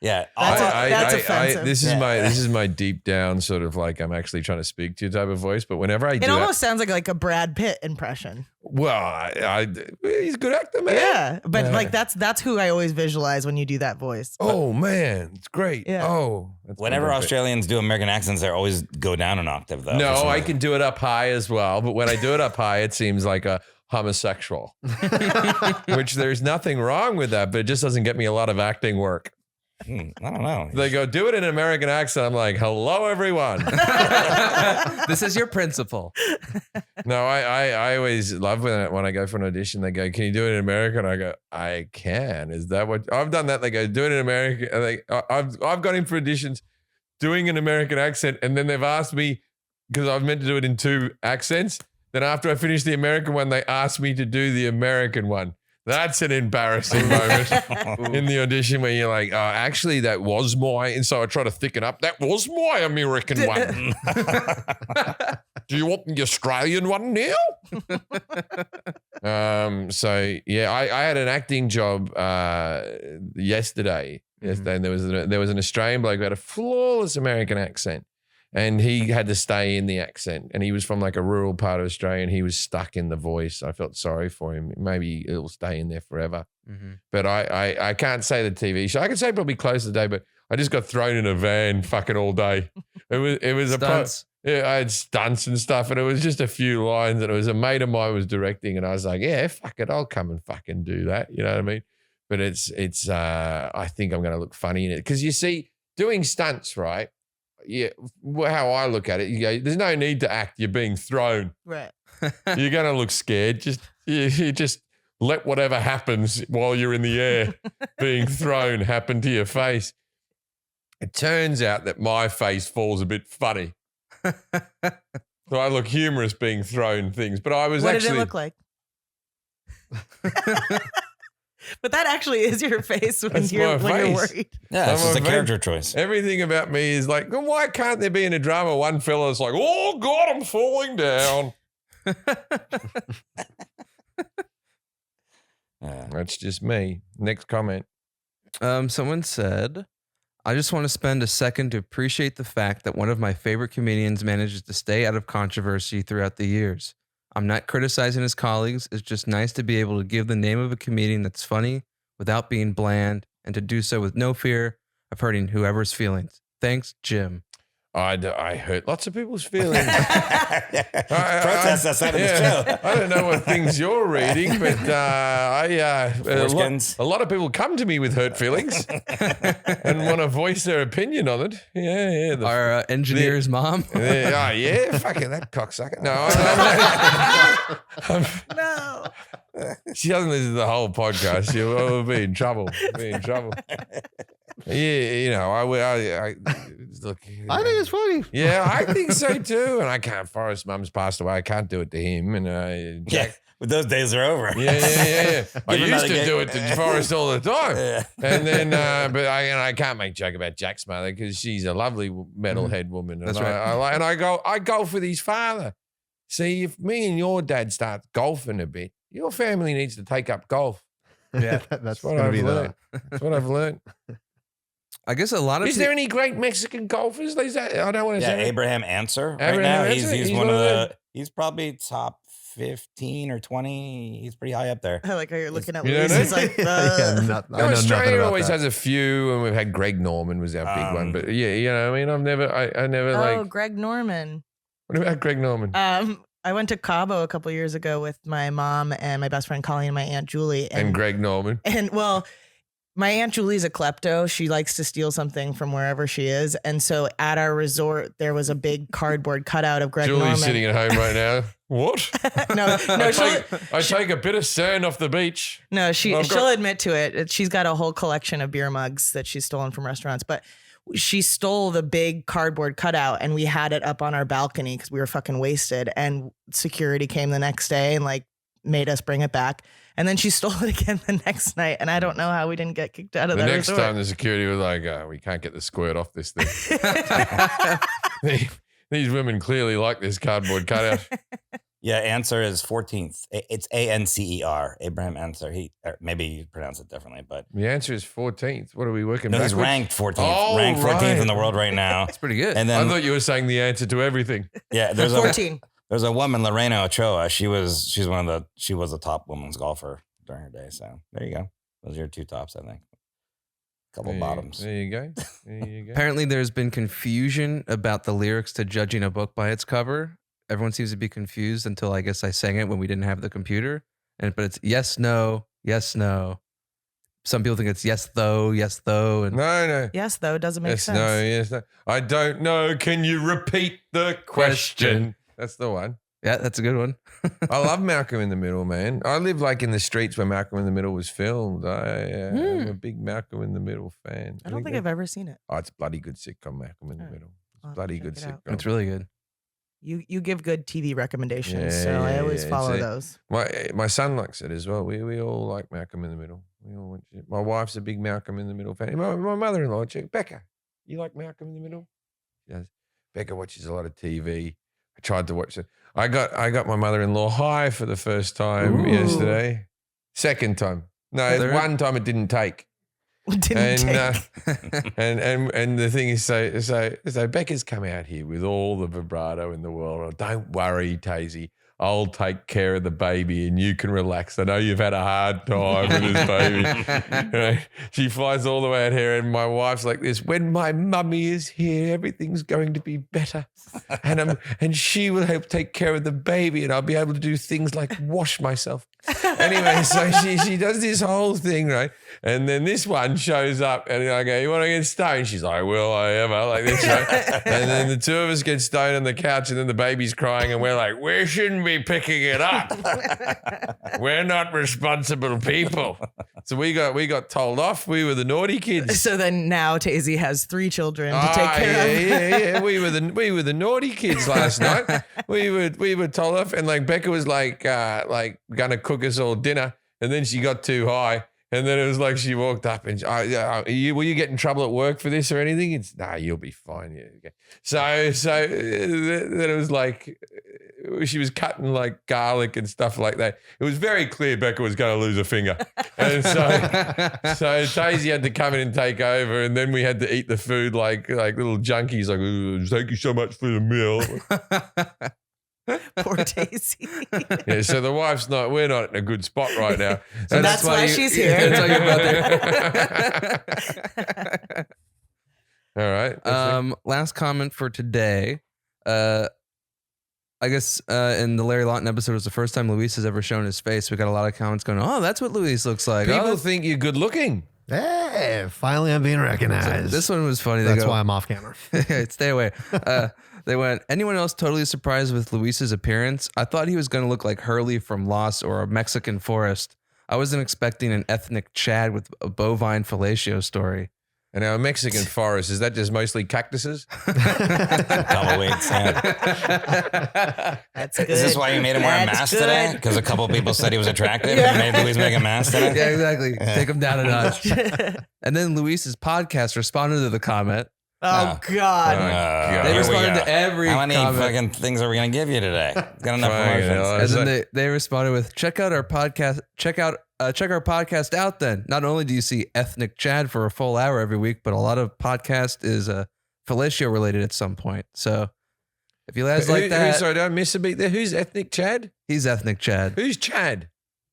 Yeah. That's offensive. this is my deep down sort of like I'm actually trying to speak to you type of voice. But whenever I It do almost sounds like a Brad Pitt impression. well, he's a good actor, man. Yeah, but Yeah. like that's who I always visualize when you do that voice. Oh man, it's great. Yeah. Oh, that's Whenever fantastic. Australians do American accents, they always go down an octave, though. for No, some I reason. can do it up high as well. But when I do it up high, it seems like a homosexual, which there's nothing wrong with that, but it just doesn't get me a lot of acting work. I don't know. They go, do it in an American accent. I'm like, hello, everyone. This is your principal. No, I always love when I go for an audition, they go, can you do it in America? And I go, I can. Is that what I've done that? They go, do it in America. And I've gone in for auditions doing an American accent. And then they've asked me, because I was meant to do it in 2 accents. Then after I finished the American one, they asked me to do the American one. That's an embarrassing moment in the audition where you're like, oh, actually, that was my, and so I try to thicken up. That was my American one. Do you want the Australian one now? So yeah, I had an acting job yesterday. Yesterday, and there was an Australian bloke who had a flawless American accent. And he had to stay in the accent. And he was from like a rural part of Australia and he was stuck in the voice. I felt sorry for him. Maybe it'll stay in there forever. Mm-hmm. But I can't say the TV show. I can say probably close to the day, but I just got thrown in a van fucking all day. It was Stunts. yeah, I had stunts and stuff, and it was just a few lines, and it was a mate of mine was directing, and I was like, yeah, fuck it, I'll come and fucking do that. You know what I mean? But it's I think I'm gonna look funny in it. Because you see, doing stunts, right? Yeah, how I look at it, you go, there's no need to act. You're being thrown. Right. You're going to look scared. You just let whatever happens while you're in the air being thrown happen to your face. It turns out that my face falls a bit funny. So I look humorous being thrown things. But I was What actually. did it look like? But that actually is your face when That's you're my when you're face. worried. Yeah, it's I'm just a afraid- character choice. Everything about me is like, well, why can't there be in a drama one fella's like, oh, God, I'm falling down. That's just me. Next comment. Someone said, I just want to spend a second to appreciate the fact that one of my favorite comedians manages to stay out of controversy throughout the years. I'm not criticizing his colleagues. It's just nice to be able to give the name of a comedian that's funny without being bland and to do so with no fear of hurting whoever's feelings. Thanks, Jim. I hurt lots of people's feelings. Protest us out of the show. I don't know what things you're reading, but Foreskins. a lot of people come to me with hurt feelings and want to voice their opinion on it. Yeah. Our engineer's mom. Yeah, fucking that cocksucker. No, No. she doesn't listen to the whole podcast. She'll be in trouble. Yeah, I look. I think it's funny. Yeah, I think so too. And I can't. Forrest's mum's passed away. I can't do it to him. And Yeah, Jack. but those days are over. Yeah. I Give him used to another do gig. it to Forrest all the time. Yeah. And then, but I can't make a joke about Jack's mother because she's a lovely metalhead woman. And That's right. I golf with his father. See, if me and your dad start golfing a bit, your family needs to take up golf. Yeah. That's what going to I've be learned. That's what I've learned. I guess a lot of Is there any great Mexican golfers? I don't want to Yeah, say. Abraham Answer. Right Abraham now, Answer? he's He's one of one of the. He's probably top 15 or 20. He's pretty high up there. I like how you're looking at You know Luis. what I He's like, Yeah, I I know nothing Australia about always that. has a few, and we've had Greg Norman was our big one. But yeah, I mean, I never oh, like. Greg Norman. What about Greg Norman? I went to Cabo a couple years ago with my mom and my best friend Colleen and my Aunt Julie. And Greg Norman. And well, my Aunt Julie's a klepto. She likes to steal something from wherever she is. And so at our resort, there was a big cardboard cutout of Greg Julie's Norman. sitting at home right now. What? no, I take a bit of sand off the beach. No, I've got- she'll admit to it. She's got a whole collection of beer mugs that she's stolen from restaurants. But she stole the big cardboard cutout and we had it up on our balcony because we were fucking wasted. And security came the next day and like made us bring it back. And then she stole it again the next night. And I don't know how we didn't get kicked out of The that next resort. time the security was like, we can't get the squirt off this thing. These women clearly like this cardboard cutout. Yeah, answer is 14th. It's Ancer. Abraham Ancer. Maybe you pronounce it differently, but The answer is 14th. What are we working no, he's backwards? ranked 14th. Oh, ranked 14th right. in the world right now. That's pretty good. And I then thought you were saying the answer to everything. yeah, there's 14. a woman, Lorena Ochoa. She was a top women's golfer during her day. So there you go. Those are your two tops, I think. Couple bottoms. There you go. There you go. Apparently, there's been confusion about the lyrics to Judging a Book by Its Cover. Everyone seems to be confused until I guess I sang it when we didn't have the computer. But it's yes, no, yes, no. Some people think it's yes, though, and No. Yes, though, doesn't make Yes, sense. no, yes, no. I don't know. Can you repeat the question? That's the one. yeah, that's a good one. I love Malcolm in the Middle, man. I live like in the streets where Malcolm in the Middle was filmed. I'm a big Malcolm in the Middle fan. I don't think I've ever seen it. Oh, it's a bloody good sitcom, Malcolm in the All right. Middle. It's I'll a have to bloody check good it out. sitcom. It's really good. You give good TV recommendations, Yeah, so I yeah, always yeah. follow It's those. My son likes it as well. We all like Malcolm in the Middle. We all watch it. My wife's a big Malcolm in the Middle fan. My mother-in-law, Becca, you like Malcolm in the Middle? She does. Becca watches a lot of TV. I tried to watch it. I got my mother-in-law high for the first time Ooh. yesterday. Second time. No, Third? one time it didn't take. Didn't take. And the thing is, so Becca's come out here with all the vibrato in the world. Don't worry, Tazy. I'll take care of the baby and you can relax. I know you've had a hard time with this baby. Right? She flies all the way out here, and my wife's like this. When my mummy is here, everything's going to be better, and she will help take care of the baby, and I'll be able to do things like wash myself. Anyway, so she does this whole thing, right? And then this one shows up, and I go, "You want to get stoned?" She's like, "Will I ever?" Like this, right? And then the two of us get stoned on the couch, and then the baby's crying, and we're like, "We shouldn't be picking it up. We're not responsible people." So we got told off. We were the naughty kids. So then now Tazy has 3 children to take care of. Yeah. We were the naughty kids last night. We were told off, and like Becca was like gonna cook us all dinner, and then she got too high, and then it was like she walked up and will you get in trouble at work for this or anything? It's you'll be fine. Yeah. Okay. So then it was like she was cutting like garlic and stuff like that. It was very clear Becca was going to lose a finger, and so Daisy had to come in and take over, and then we had to eat the food like little junkies. Like, "Ooh, thank you so much for the meal." Poor Tazy. Yeah, so the wife's we're not in a good spot right now. So that's why she's here. That's why you're about All right. Last comment for today. I guess in the Larry Lawton episode was the first time Luis has ever shown his face. We got a lot of comments going, "Oh, that's what Luis looks like." People Oh, think you're good looking. Hey, finally I'm being recognized. this one was funny. That's They go, why I'm off camera. Stay away. They went, "Anyone else totally surprised with Luis's appearance? I thought he was going to look like Hurley from Lost or a Mexican forest. I wasn't expecting an ethnic Chad with a bovine fellatio story." And our Mexican forest, is that just mostly cactuses? double weights. Yeah. That's good. Is this why you made him wear a That's mask good. today? Because a couple people said he was attractive. Yeah. And you made Luis make a mask today. Yeah, exactly. Take him down a notch. And then Luis's podcast responded to the comment. Oh, God. God. They here we responded go. to every How many comment. fucking things are we going to give you today? Got enough Fucking hell. promotions. And then they responded with, check out our podcast. Check our podcast out then. Not only do you see ethnic Chad for a full hour every week, but a lot of podcast is fellatio related at some point. So if you guys like that, Sorry, don't miss a beat there. Who's ethnic Chad? he's ethnic Chad. Who's Chad?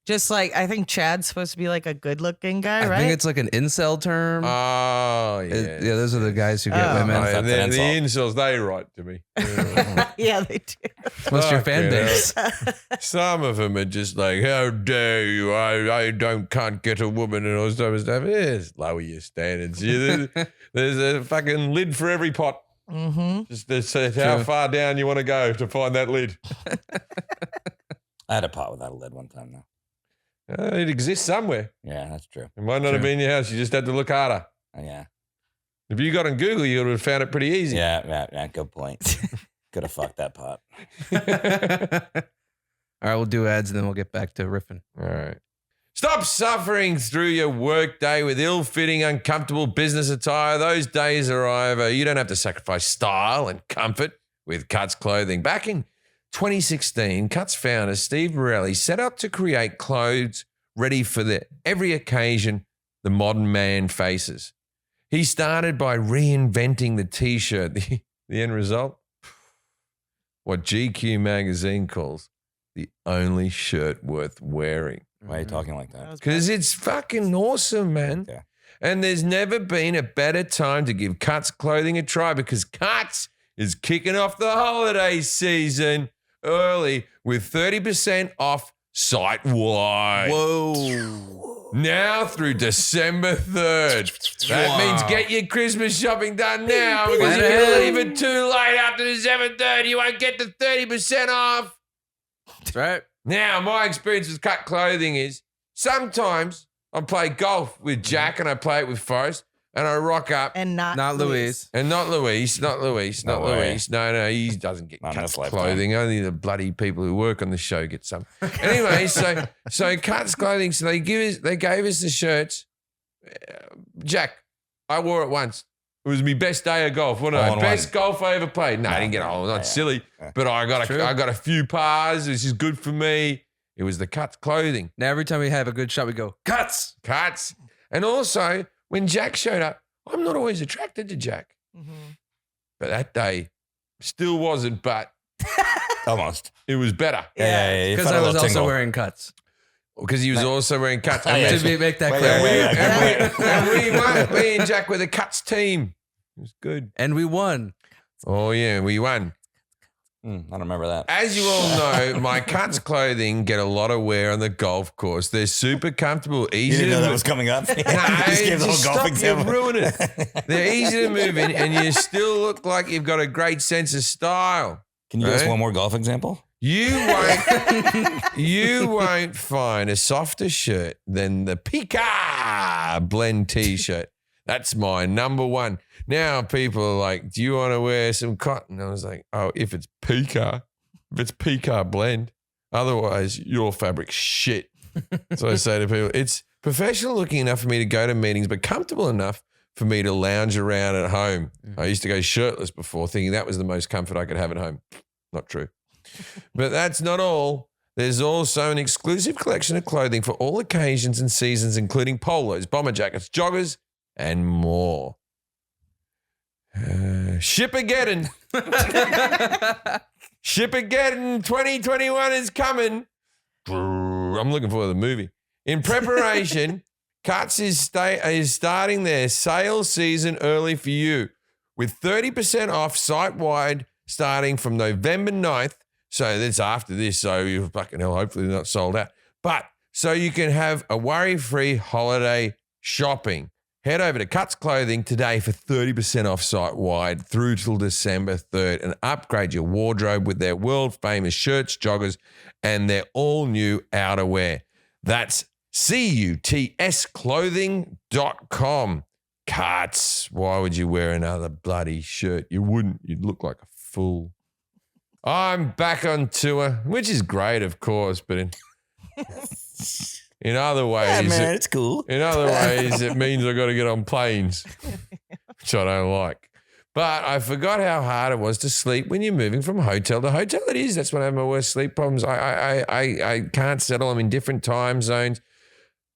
Just like, I think Chad's supposed to be like a good looking guy, I right? think it's like an incel term. Oh, yeah. Yeah, those are the guys who get Oh. women. That's the an incels, they write to me. yeah, they do. What's your fan Fucking base? Some of them are just like, how dare you? I can't get a woman and all this type of stuff. Yes, lower your standards. There's a fucking lid for every pot. Mm-hmm. Just that's how True. far down you want to go to find that lid. I had a pot without a lid one time, though. It exists somewhere. Yeah, that's true. It might not have True. been in your house. You just had to look harder. Yeah. If you got on Google, you would have found it pretty easy. Yeah. Good point. Could have fucked that pot. All right, we'll do ads and then we'll get back to riffing. All right. Stop suffering through your workday with ill-fitting, uncomfortable business attire. Those days are over. You don't have to sacrifice style and comfort with Cuts clothing. Back in 2016, Cuts founder Steve Morelli set out to create clothes ready for every occasion the modern man faces. He started by reinventing the T-shirt. The end result? What GQ magazine calls the only shirt worth wearing. Why are you talking like that? Because it's fucking awesome, man. Okay. And there's never been a better time to give Cuts clothing a try because Cuts is kicking off the holiday season early with 30% off site-wide. Whoa. Now through December 3rd. That means get your Christmas shopping done now because if you leave it too late after December 3rd, you won't get the 30% off. That's right. Now, my experience with Cut clothing is sometimes I play golf with Jack and I play it with Forrest and I rock up. And Not Louise. And not Luis. No, he doesn't get Not in Cuts this lifetime. clothing. Only the bloody people who work on the show get some. Anyway, so Cuts clothing. So they gave us the shirts. Jack, I wore it once. It was my best day of golf. What best golf I ever played. No, I didn't get a hole. Not silly, but I got a few pars. This is good for me. It was the Cuts clothing. Now, every time we have a good shot, we go, Cuts. And also, when Jack showed up, I'm not always attracted to Jack. But that day, still wasn't, but Almost. it was better. Yeah. you Because felt I a was little also tingle. wearing Cuts. Because he was also wearing Cuts. Oh, yeah. To make that Wait, clear. wait. And we won. Me and Jack were the Cuts team. It was good. And we won. Oh, yeah, we won. I don't remember that. As you all know, my Cuts clothing get a lot of wear on the golf course. They're super comfortable, You easy didn't to know that move. was coming up? No, Just gave the whole just golf stop, example. you ruin it. They're easy to move in, and you still look like you've got a great sense of style. Can you give us Right? one more golf example? You won't find a softer shirt than the Pika blend T-shirt. That's my number one. Now people are like, do you want to wear some cotton? I was like, oh, if it's Pika blend. Otherwise, your fabric's shit. So I say to people, it's professional looking enough for me to go to meetings, but comfortable enough for me to lounge around at home. I used to go shirtless before, thinking that was the most comfort I could have at home. Not true. But that's not all. There's also an exclusive collection of clothing for all occasions and seasons, including polos, bomber jackets, joggers, and more. Shippageddon. Shippageddon 2021 is coming. I'm looking forward to the movie. In preparation, Cuts is starting their sales season early for you with 30% off site-wide starting from November 9th. So that's after this. So you fucking hell, hopefully they're not sold out. But so you can have a worry-free holiday shopping. Head over to Cuts Clothing today for 30% off site-wide through till December 3rd and upgrade your wardrobe with their world-famous shirts, joggers, and their all-new outerwear. That's CUTSclothing.com. Cuts. Why would you wear another bloody shirt? You wouldn't. You'd look like a fool. I'm back on tour, which is great, of course, but in other ways, it's cool. in other ways, it means I got to get on planes, which I don't like. But I forgot how hard it was to sleep when you're moving from hotel to hotel. It is. That's when I have my worst sleep problems. I can't settle. I'm in different time zones.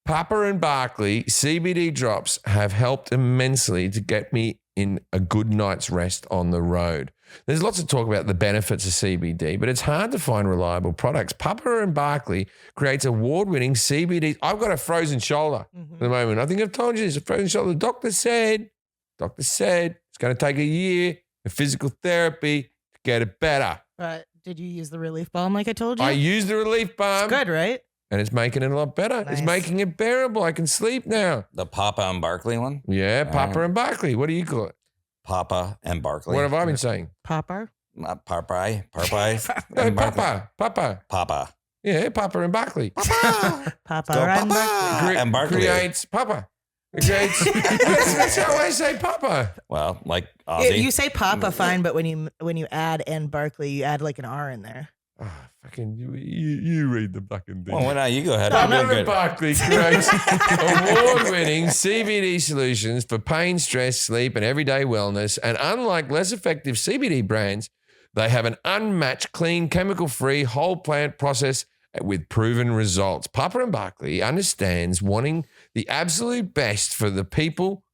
Papa and Barkley CBD drops have helped immensely to get me in a good night's rest on the road. There's lots of talk about the benefits of CBD, but it's hard to find reliable products. Papa and Barkley creates award-winning CBD. I've got a frozen shoulder at the moment. I think I've told you this, a frozen shoulder. The doctor said it's going to take a year of physical therapy to get it better. But did you use the relief balm like I told you? I used the relief balm. It's good, right? And it's making it a lot better. It's Nice. making it bearable. I can sleep now. The Papa and Barkley one? Yeah, Papa and Barkley. What do you call it? Papa and Barkley. What have I been saying? Popper. Not Popeye. Popeye. No, and Barkley. Papa. Papa. Yeah, Papa and Barkley. Papa Go and Papa Barkley. and Barkley. Creates Papa. That's how I say Papa. Well, like Aussie. You say Papa fine, but when you add and Barkley, you add like an R in there. Oh, fucking you read the fucking thing. Well, now you go ahead. I'm doing Papa good. Barkley creates award-winning CBD solutions for pain, stress, sleep, and everyday wellness. And unlike less effective CBD brands, they have an unmatched, clean, chemical-free, whole plant process with proven results. Papa and Barkley understands wanting the absolute best for the people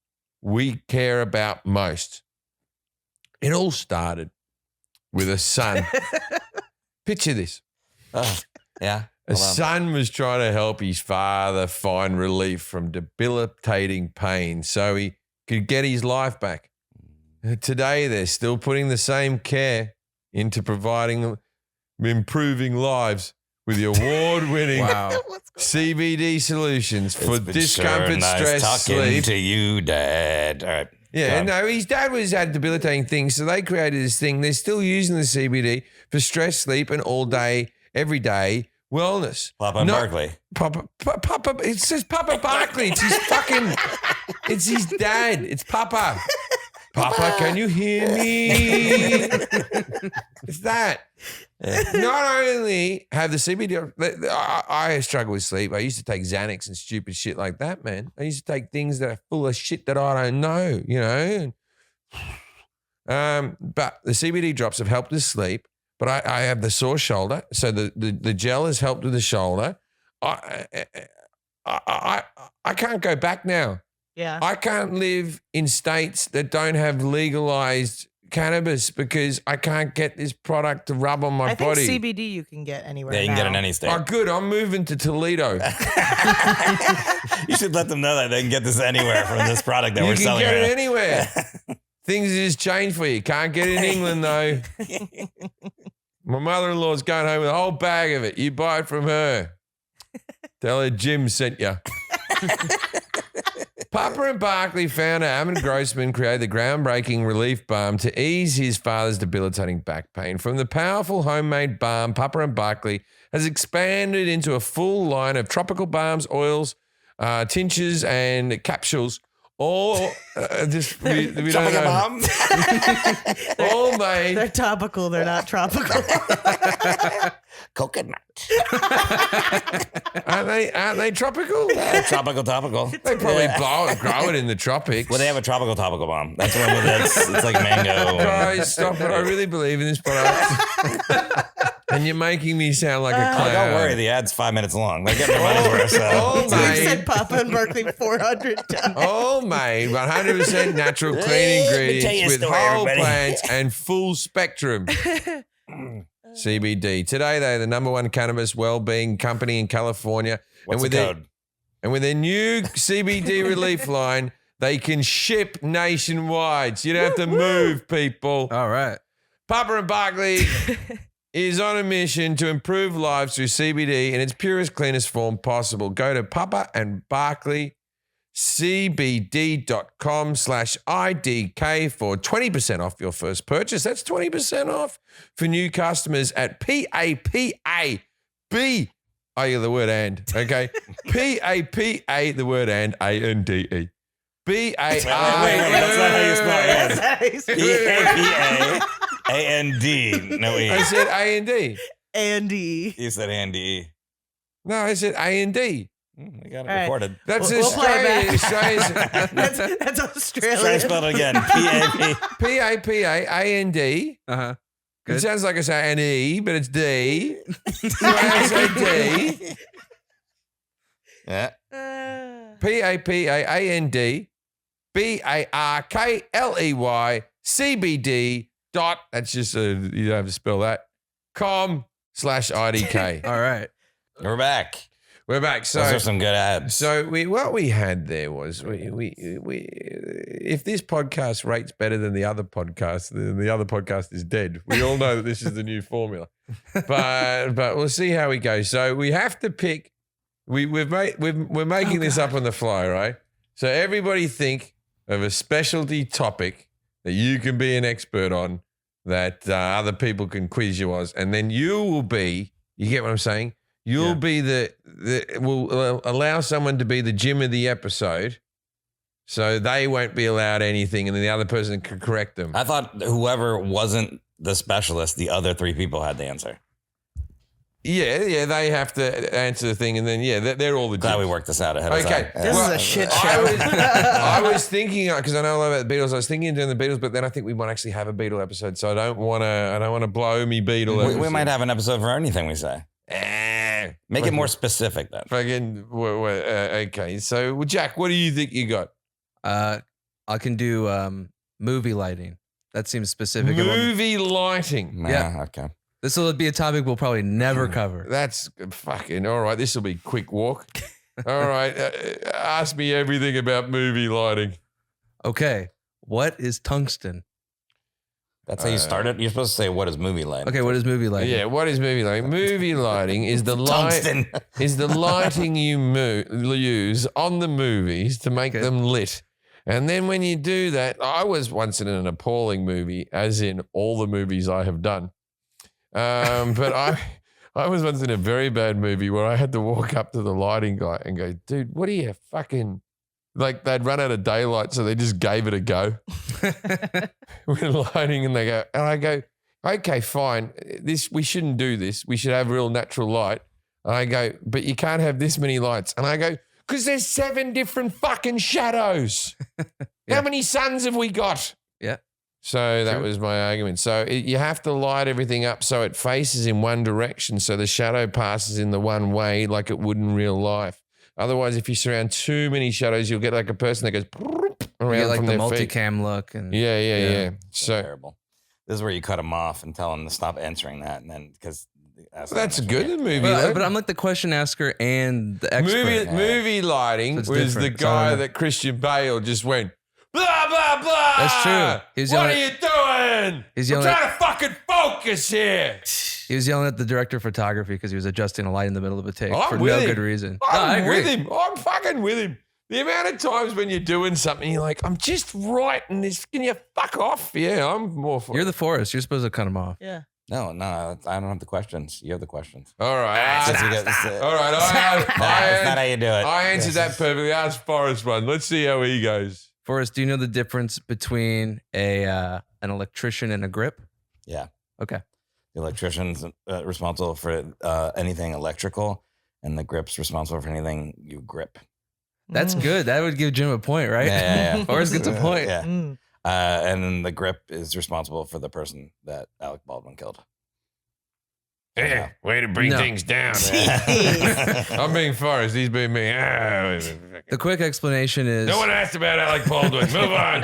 we care about most. It all started with a son. Picture this. Oh, yeah. A son was trying to help his father find relief from debilitating pain so he could get his life back. Today, they're still putting the same care into improving lives with the award-winning CBD solutions for It's been discomfort, nice stress, talking sleep. to you, Dad. All right. Yeah, Go on. no, his dad had debilitating things, so they created this thing. They're still using the CBD for stress, sleep, and all day, every day wellness. Papa and Barkley. Papa, it says Papa Barkley. It's his fucking, it's his dad. It's Papa. Papa, can you hear me? It's that. Not only have the CBD, I struggle with sleep. I used to take Xanax and stupid shit like that, man. I used to take things that are full of shit that I don't know, you know. But the CBD drops have helped with sleep. But I have the sore shoulder, so the gel has helped with the shoulder. I can't go back now. Yeah. I can't live in states that don't have legalized cannabis because I can't get this product to rub on my I think body. CBD you can get anywhere. Yeah, you can get it in now. any state. Oh, good. I'm moving to Toledo. You should let them know that they can get this anywhere from this product that You we're can selling get right it now. anywhere. Things just change for you. Can't get it in England, though. My mother-in-law's going home with a whole bag of it. You buy it from her. Tell her Jim sent you. Papa and Barkley founder Ammon Grossman created the groundbreaking relief balm to ease his father's debilitating back pain. From the powerful homemade balm, Papa and Barkley has expanded into a full line of tropical balms, oils, tinctures, and capsules. All just we don't Tropical know. bomb? All made. They're topical. They're not tropical. Coconut. Aren't they tropical? Tropical topical. They probably grow it in the tropics. Well, they have a tropical topical bomb. That's one that's it's like mango. Guys, stop it. I really believe in this product. And you're making me sound like a clown. Oh, don't worry, the ad's 5 minutes long. They're getting their money's worth. So. All We've made, said Papa and Barkley 400 times. all made 100% natural clean Let me tell ingredients you a with story, whole everybody. plants and full spectrum. CBD. Today, they're the number one cannabis well-being company in California. What's and the with code? And with their new CBD relief line, they can ship nationwide. So you don't have to move, people. All right. Papa and Barkley is on a mission to improve lives through CBD in its purest, cleanest form possible. Go to papaandbarkleycbd.com/IDK for 20% off your first purchase. That's 20% off for new customers at PAPAB. Oh, yeah, the word and, okay? PAPA, the word and, ANDE. Wait, that's not how you spell it. P-A-P-A-A-N-D. No E. I said A&D. Andy. You said Andy. No, I said A&D. We got it All right. recorded. That's We'll play it Australian. That's Try Australian. to spell it again. P-A-P. PAPAAND. Uh-huh. It Good. sounds like I say an E, but it's D. So I say D. Yeah. PAPAAND BARKLEY CBD dot. That's just you don't have to spell that. com/IDK. All right. We're back. We're back. Those are some good ads. So what we had there was we if this podcast rates better than the other podcast, then the other podcast is dead. We all know that this is the new formula, but we'll see how we go. So we have to pick. We're making this up on the fly, right? So everybody think of a specialty topic that you can be an expert on, that other people can quiz you on, and then you will be. You get what I'm saying? You'll be we'll allow someone to be the Jim of the episode, So they won't be allowed anything, and then the other person can correct them. I thought whoever wasn't the specialist, the other 3 people had the answer. Yeah, they have to answer the thing, and then they're all the Glad we Jews. worked this out ahead of Okay. time. This is a shit show. I was thinking, because I know a lot about the Beatles. I was thinking of doing the Beatles, but then I think we might actually have a Beatle episode, so I don't want to blow me Beatle. We might have an episode for anything we say. Make it more specific then. Fucking okay. So, well, Jack, what do you think you got? I can do movie lighting. That seems specific. Movie lighting. Yeah. Okay. This will be a topic we'll probably never cover. That's fucking all right. This will be quick walk. All right. Ask me everything about movie lighting. Okay. What is tungsten? That's how you started. You're supposed to say, what is movie lighting? Okay, what is movie lighting? Yeah, what is movie lighting? Movie lighting is the Tungsten. is the lighting you use on the movies to make them lit. And then when you do that, I was once in an appalling movie, as in all the movies I have done. But I was once in a very bad movie where I had to walk up to the lighting guy and go, dude, what are you fucking, like they'd run out of daylight, so they just gave it a go with lighting, and I go, okay, fine, we shouldn't do this. We should have real natural light. And I go, but you can't have this many lights. And I go, because there's 7 different fucking shadows. How many suns have we got? Yeah. So that was my argument. So you have to light everything up so it faces in one direction, so the shadow passes in the one way like it would in real life. Otherwise, if you surround too many shadows, you'll get like a person that goes around You get like from the their feet. multicam look. And Yeah. So Terrible. This is where you cut them off and tell them to stop answering that, and then because that's good in movie. But I'm like the question asker and the expert. Movie lighting So it's was the different. So I guy don't know. that Christian Bale just went, blah, blah, blah. That's true. He's What are yelling- you doing? He's I'm yelling trying to fucking focus here. He was yelling at the director of photography because he was adjusting a light in the middle of a take I'm for with no him. good reason. No, I I'm agree. with him. I'm fucking with him. The amount of times when you're doing something, you're like, I'm just writing this. Can you fuck off? Yeah, I'm more for You're it. the forest. You're supposed to cut him off. Yeah. No, I don't have the questions. You have the questions. All right. Since we got this, All right. That's not how you do it. I answered that perfectly. Ask Forrest one. Let's see how he goes. Forrest, do you know the difference between an electrician and a grip? Yeah. Okay. The electrician's responsible for anything electrical, and the grip's responsible for anything you grip. That's good. That would give Jim a point, right? Yeah. Forrest gets a point. Yeah. Mm. And then the grip is responsible for the person that Alec Baldwin killed. Yeah, way to bring No. things down. Jeez. I'm being Forrest. He's being me. The quick explanation is No one asked about Alec Baldwin. Move on.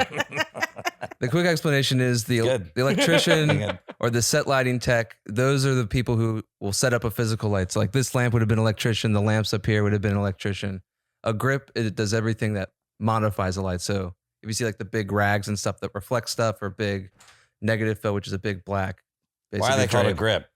the quick explanation is the Good. electrician Good. or the set lighting tech. Those are the people who will set up a physical light. So like this lamp would have been an electrician. The lamps up here would have been an electrician. A grip, it does everything that modifies a light. So if you see like the big rags and stuff that reflect stuff, or big negative fill, which is a big black. Why are basically they called a drape. grip?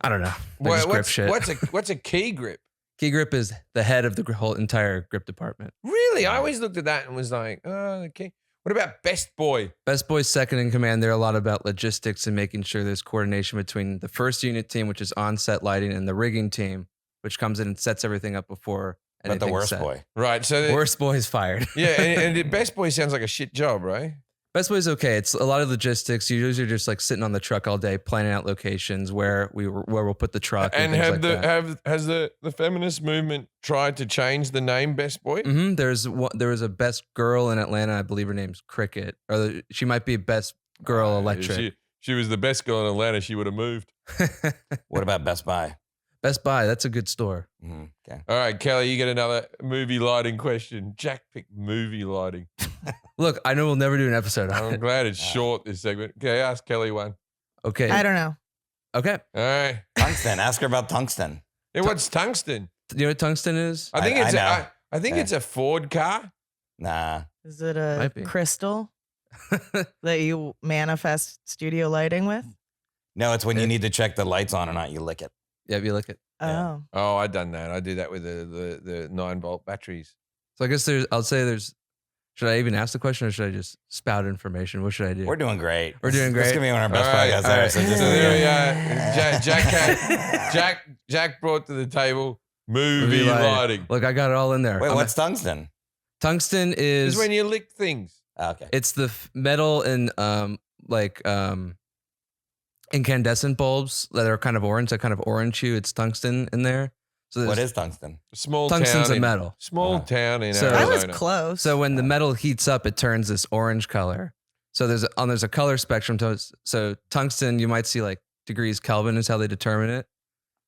I don't know. They just grip shit. What's a key grip? Key grip is the head of the whole entire grip department. Really? I always looked at that and was like, oh, okay. What about Best Boy? Best Boy's second in command. They're a lot about logistics and making sure there's coordination between the first unit team, which is on-set lighting, and the rigging team, which comes in and sets everything up before But anything's the worst set. boy. Right. So Worst Boy's fired. yeah, and Best Boy sounds like a shit job, right? Best Boy's okay. It's a lot of logistics. You usually just like sitting on the truck all day, planning out locations where we'll put the truck. And things have like the that. has the feminist movement tried to change the name Best Boy? Mhm. There was a best girl in Atlanta. I believe her name's Cricket, or she might be best girl electric. She was the best girl in Atlanta. She would have moved. What about Best Buy? Best Buy. That's a good store. Okay. All right, Kelly, you get another movie lighting question. Jack picked movie lighting. Look, I know we'll never do an episode on I'm it. glad it's short, this segment. Okay, ask Kelly one. Okay. I don't know. Okay. All right. Tungsten. Ask her about tungsten. Hey, what's tungsten? You know what tungsten is? I think I it's know. I think Yeah. it's a Ford car. Nah. Is it a Might be. crystal that you manifest studio lighting with? No, it's when you need to check the lights on or not. You lick it. Yeah, if you look at. Yeah. Oh. Oh, I done that. I do that with the 9-volt batteries. So I guess should I even ask the question or should I just spout information? What should I do? We're doing great. We're doing This is great. gonna be one of our best All right, podcasts all ever. right. So So just there we are. Jack brought to the table movie Movie lighting. lighting. Look, I got it all in there. Wait, I'm what's tungsten? Tungsten Is is when you lick things. Okay. it's the metal in incandescent bulbs that are kind of orange, that kind of orange hue. It's tungsten in there. So What there's- is tungsten? Small Tungsten's town a in, metal. Small town in So- I Arizona. was close. So when the metal heats up, it turns this orange color. So there's a color spectrum to it. So tungsten, you might see like degrees Kelvin is how they determine it.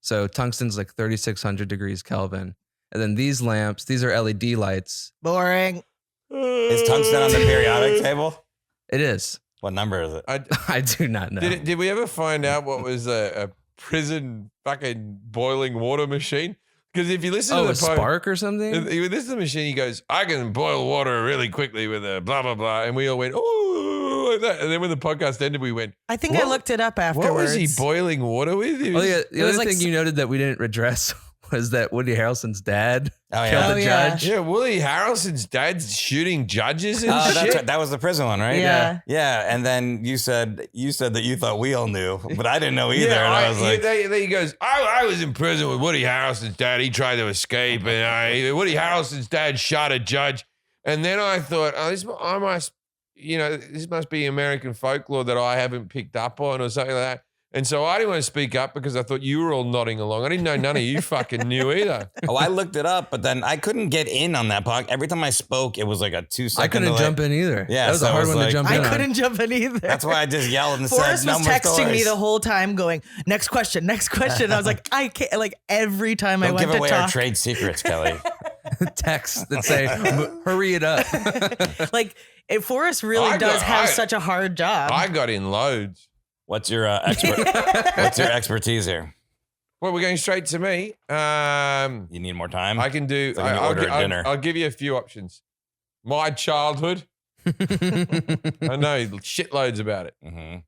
So tungsten's like 3,600 degrees Kelvin. And then these lamps, these are LED lights. Boring. Is tungsten on the periodic table? It is. What number is it? I do not know. Did we ever find out what was a prison fucking boiling water machine? Because if you listen to a the spark or something? if you listen to the machine, he goes, "I can boil water really quickly with a blah blah blah," and we all went, "Oh!" like that. And then when the podcast ended, we went, I think I What- looked it up afterwards. "What was he boiling water with?" He Oh was- yeah, It the was other like thing you noted that we didn't address was that Woody Harrelson's dad Oh killed yeah. Oh, the yeah. judge. Yeah, Willie Harrelson's dad's shooting judges and Oh, shit. that's right. That was the prison one, right? Yeah. Yeah. And then you said that you thought we all knew, but I didn't know either. And I was like, he goes, I was in prison with Woody Harrelson's dad. He tried to escape, and Woody Harrelson's dad shot a judge. And then I thought, this must be American folklore that I haven't picked up on or something like that. And so I didn't want to speak up because I thought you were all nodding along. I didn't know none of you fucking knew either. oh, I looked it up, but then I couldn't get in on that podcast. Every time I spoke, it was like a 2-second I couldn't delay. jump in either. Yeah, that was so a it hard was one like- to jump in I on. couldn't jump in either. That's why I just yelled and Forrest said, was "No more texting me stories." the whole time going, next question. I was like, I can't, like every time I Don't went give to away our talk. trade secrets, Kelly. Texts that say, hurry it up. Like, Forrest really does have such a hard job. I got in loads. What's your What's your expertise here? Well, we're going straight to me. You need more time. I can do. So you can order a dinner. I'll give you a few options. My childhood. I know shitloads about it. Mhm.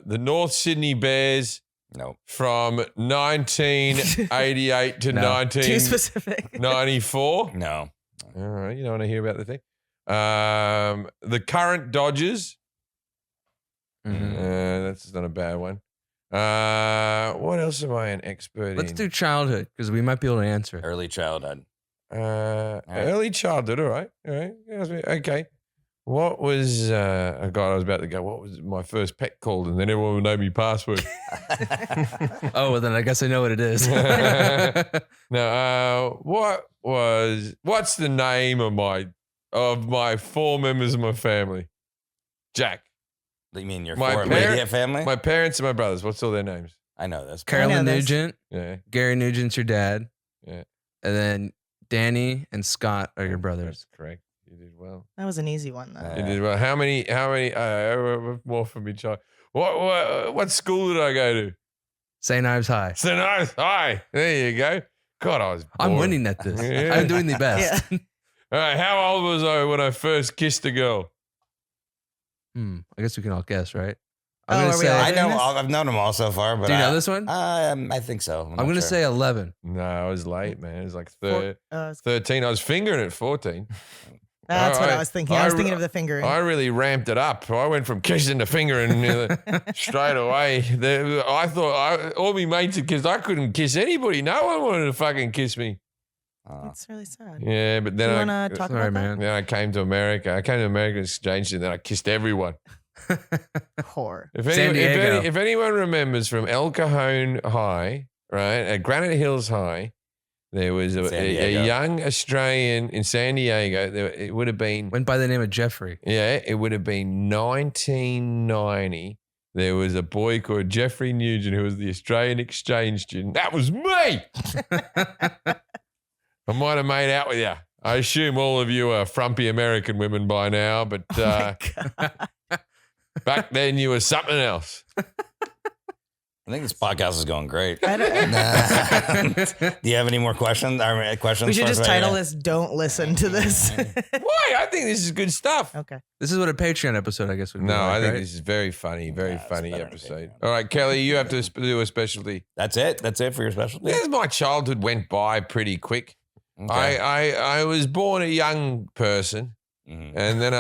The North Sydney Bears Nope. from 1988 to No. Too specific. 1994. No. All right, you don't want to hear about the thing. The current Dodgers. Mhm. That's not a bad one. What else am I an expert Let's in? do childhood because we might be able to answer it. Early childhood. Early childhood. All right. Okay. What was? God, I was about to go. What was my first pet called? And then everyone would know my password. Oh, well, then I guess I know what it is. No. What's the name of my 4 members of my family? Jack. You mean your My four parent- immediate family? My parents and my brothers. What's all their names? I know this. Carolyn I know this. Nugent, Yeah. Gary Nugent's your dad. Yeah. And then Danny and Scott are your brothers. That's correct. You did well. That was an easy one, though. You did well. How many? More from each other. What school did I go to? St. Ives High. St. Ives High. There you go. God, I was. I'm bored. winning at this. Yeah. I'm doing the best. Yeah. All right. How old was I when I first kissed a girl? I guess we can all guess, right? Oh, I'm are gonna we say. all I know. doing this? I've known them all so far, but Do you know this one? I think so. I'm going to say 11. No, I was late, man. It was like Four- 13. I was fingering at 14. that's what I- I was thinking. I was thinking of the fingering. I really ramped it up. I went from kissing to fingering straight away. I thought all my mates had kissed. I couldn't kiss anybody. No one wanted to fucking kiss me. That's really sad. Yeah, but Do you then want to talk Sorry, about man. then I came to America. I came to American Exchange and then I kissed everyone. that? Whore. San Diego. If anyone remembers from El Cajon High, right, at Granite Hills High, there was San a Diego. young Australian in San Diego. It would have been, Went by the name of Jeffrey. it would have been 1990. There was a boy called Jeffrey Nugent who was the Australian exchange student. That was me. I might have made out with you. I assume all of you are frumpy American women by now, but back then you were something else. I think this podcast is going great. I don't- Do you have any more questions? Questions? we should for us just right title now? this "Don't Listen to This." Why? I think this is good stuff. Okay. This is what a Patreon episode, I guess, would be. No, like, I think right? this is very funny, very Yeah, it's funny better than episode. Patreon. All right, Kelly, you have to do a specialty. That's it. That's it for your specialty. Yes, my childhood went by pretty quick. Okay. I was born a young person, Mhm. and then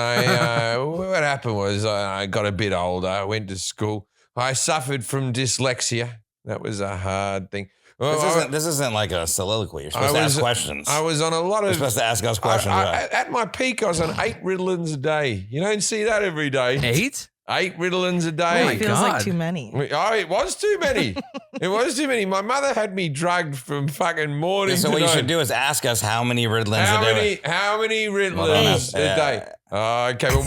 what happened was I got a bit older. I went to school. I suffered from dyslexia. That was a hard thing. Well, This isn't like a soliloquy. You're supposed to ask questions. I was on a lot You're of. supposed to ask us questions. At my peak, I was on 8 Ritalins a day. You don't see that every day. 8? 8 Ritalins a Oh day. my It feels God. like too many. Oh, it was too many. It was too many. My mother had me drugged from fucking morning so to what you night. should do is ask us how many Ritalins a day. How many Well, Ritalins don't a ask. day? Oh, okay, but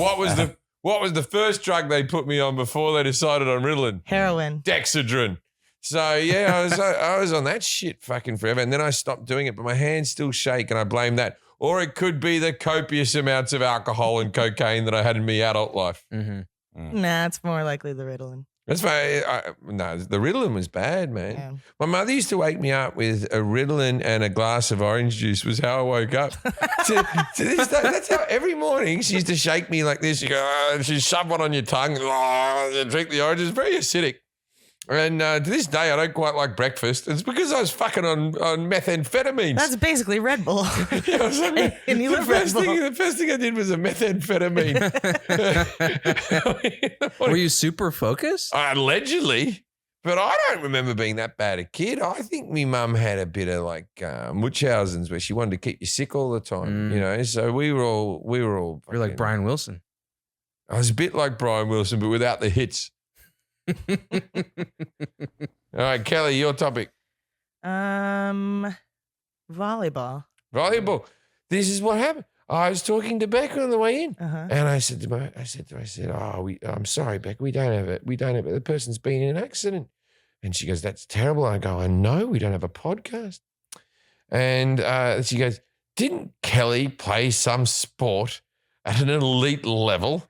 what was the first drug they put me on before they decided on Ritalin? Heroin. Dexedrine. So yeah, I was on that shit fucking forever, and then I stopped doing it, but my hands still shake, and I blame that. Or it could be the copious amounts of alcohol and cocaine that I had in my adult life. Mm-hmm. Nah, it's more likely the Ritalin. That's why no, the Ritalin was bad, man. Yeah. My mother used to wake me up with a Ritalin and a glass of orange juice was how I woke up. to this day, that's how every morning she used to shake me like this. She go, and she'd shove one on your tongue, and drink the orange. It's very acidic. And to this day, I don't quite like breakfast. It's because I was fucking on methamphetamines. That's basically Red Bull. Yeah, I was on And you the love Red first Bull. thing I did was a methamphetamine. Were you super focused? Allegedly. But I don't remember being that bad a kid. I think my mum had a bit of like Munchausen's where she wanted to keep you sick all the time, you know. So we were all. You're like fucking- Brian Wilson. I was a bit like Brian Wilson, but without the hits. All right, Kelly, your topic. Volleyball. Volleyball. This is what happened. I was talking to Becca on the way in, Uh-huh. and I said, I'm sorry, Becca, we don't have it. The person's been in an accident. And she goes, that's terrible. I go, I know, we don't have a podcast. And she goes, didn't Kelly play some sport at an elite level?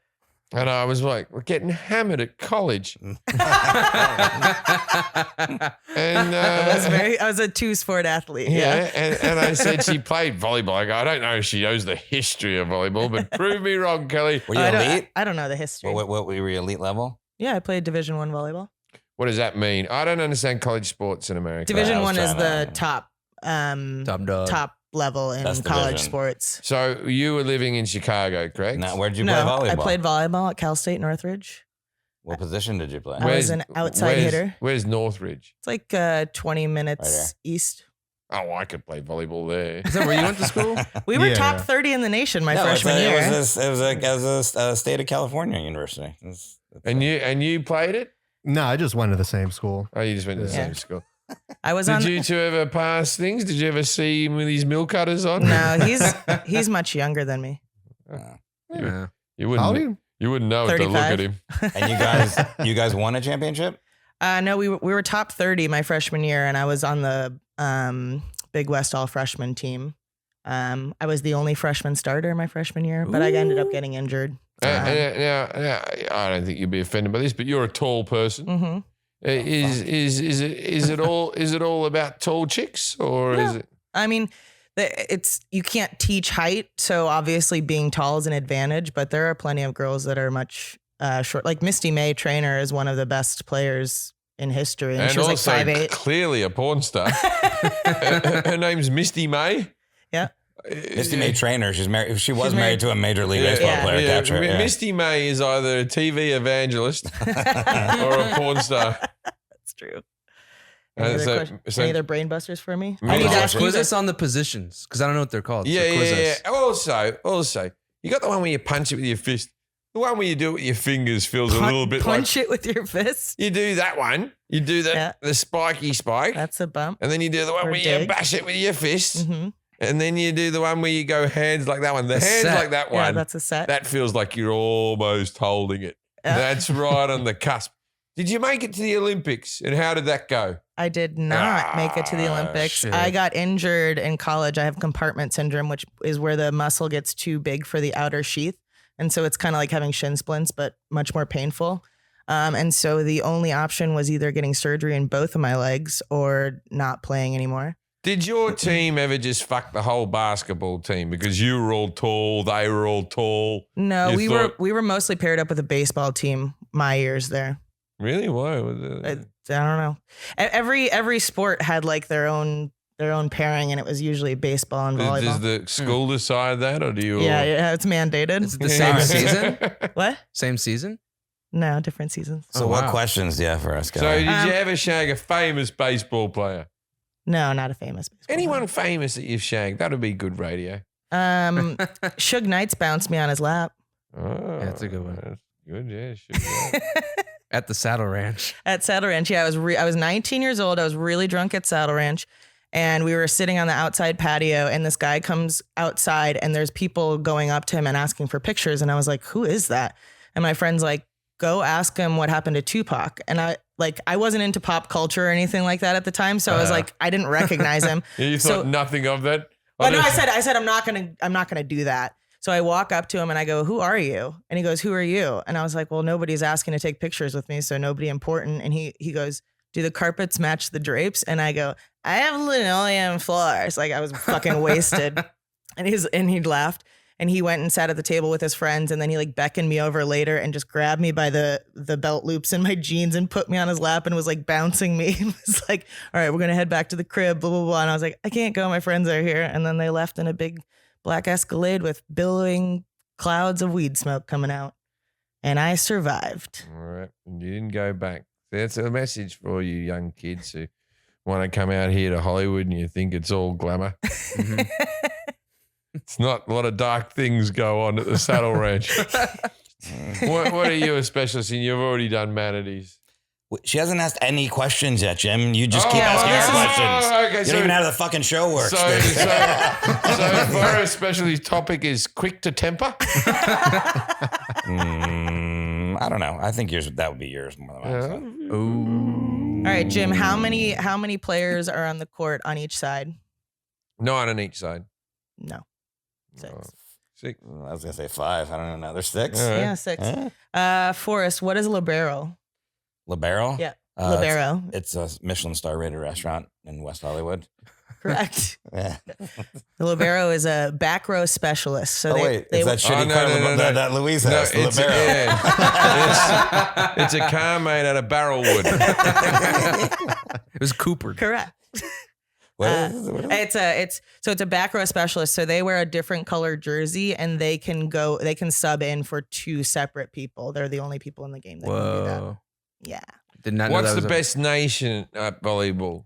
And I was like, we're getting hammered at college. And I was a 2-sport athlete. yeah, and I said she played volleyball. I go, I don't know if she knows the history of volleyball, but prove me wrong, Kelly. Were you I elite? don't know the history. What were you elite level? Yeah, I played Division 1 volleyball. What does that mean? I don't understand college sports in America. Division I was 1 is trying the to- top Dog. top level in That's college division. sports. So you were living in Chicago, correct? Now, where'd you No, play volleyball? I played volleyball at Cal State Northridge. What position did you play? I was an outside hitter. Where's Northridge? It's like 20 minutes Right east. Oh, I could play volleyball there. Is that where you went to school? We were Yeah, top yeah. 30 in the nation my No, freshman year. It was a state of California university. It's And you played it? No, I just went to the same school. Oh, you just went to the Yeah. same school. I was Did on. you two ever pass things? Did you ever see him with his milk cutters on? No, he's much younger than me. Yeah. You How old are wouldn't. you? You wouldn't know it to look at 35. him. And you guys won a championship? No, we were top 30 my freshman year, and I was on the Big West All Freshman team. I was the only freshman starter my freshman year, but I ended up getting injured. Now, I don't think you'd be offended by this, but you're a tall person. hmm Is it all about tall chicks, or is it? I mean, you can't teach height, so obviously being tall is an advantage. But there are plenty of girls that are much short. Like Misty May Trainer is one of the best players in history, and she was like also 5'8". clearly a porn star. Her name's Misty May. Yeah. Misty May Trainer. She was She's married married- to a major league baseball Yeah. player. Catcher. Yeah. Misty May is either a TV evangelist or a porn star. That's true. Any So- other brain busters for me? Me I need to too. ask you Quiz guys- us on the positions because I don't know what they're called. Yeah, so quiz yeah, us. yeah. Also, you got the one where you punch it with your fist. The one where you do it with your fingers feels a little bit punch like it with your fist. you do that one. You do that Yeah. the spiky spike, That's a bump. and then you do the one Or where you dig. bash it with your fist, hmm and then you do the one where you go hands like that one. The A hands set. like that Yeah, one. that's a set. That feels like you're almost holding it. Yeah. That's right on the cusp. Did you make it to the Olympics? And how did that go? I did not make it to the Olympics. shit. I got injured in college. I have compartment syndrome, which is where the muscle gets too big for the outer sheath. And so it's kind of like having shin splints, but much more painful. And so the only option was either getting surgery in both of my legs or not playing anymore. Did your team ever just fuck the whole basketball team because you were all tall, they were all tall? No, You we were mostly paired up with a baseball team my years there. Really? Why? I don't know. Every sport had like their own pairing, and it was usually baseball and volleyball. Does the school decide that, or do you? Yeah, it's mandated. Is it the same season? What? Same season? No, different seasons. So Oh, what wow. questions do you have for us, So Kelly? did you ever shag a famous baseball player? No, not a famous baseball Anyone famous that you've shagged? That would be good radio. player. Suge Knight's bounced me on his lap Oh, Yeah, that's a good one. That's good, yeah. Sure. At the Saddle Ranch. at Saddle Ranch. Yeah, I was 19 years old. I was really drunk at Saddle Ranch. And we were sitting on the outside patio, and this guy comes outside, and there's people going up to him and asking for pictures. And I was like, who is that? And my friend's like, go ask him what happened to Tupac. And I wasn't into pop culture or anything like that at the time. So I was like, I didn't recognize him. You thought nothing of that? Well, no, I said, I'm not gonna do that. So I walk up to him and I go, who are you? And he goes, who are you? And I was like, well, nobody's asking to take pictures with me, so nobody important. And he goes, do the carpets match the drapes? And I go, I have linoleum floors. Like I was fucking wasted. And he laughed. And he went and sat at the table with his friends, and then he like beckoned me over later and just grabbed me by the belt loops in my jeans and put me on his lap and was like bouncing me. It was like, all right, we're gonna head back to the crib, blah, blah, blah. And I was like, I can't go, my friends are here. And then they left in a big black Escalade with billowing clouds of weed smoke coming out. And I survived. All right. And you didn't go back. That's a message for all you young kids who want to come out here to Hollywood and you think it's all glamour. Mm-hmm. It's not. A lot of dark things go on at the Saddle Ranch. What are you a specialist in? You've already done manatees. She hasn't asked any questions yet, Jim. You just keep yeah, well, asking her this is- questions. okay, You so- don't even know how the fucking show works. So for our specialty topic is quick to temper. I don't know. I think that would be yours more than mine. All right, Jim, how many players are on the court on each side? 9 on each side. No. 6. 6. I was gonna say 5. I don't know. There's 6. All right. Yeah, 6. Huh? Forrest, what is libero? Libero. Yeah. Uh, Libero. It's a Michelin star rated restaurant in West Hollywood. Correct. Yeah. The libero is a back row specialist. So Oh wait, it's that shitty car that Louise has. the it's, Libero. it's a car made out of barrel wood. It was Cooper. correct. What is it? It's a back row specialist. So they wear a different colored jersey and they can sub in for 2 separate people. They're the only people in the game that can do that. Whoa. Yeah. Did not know What's that the was best nation at volleyball?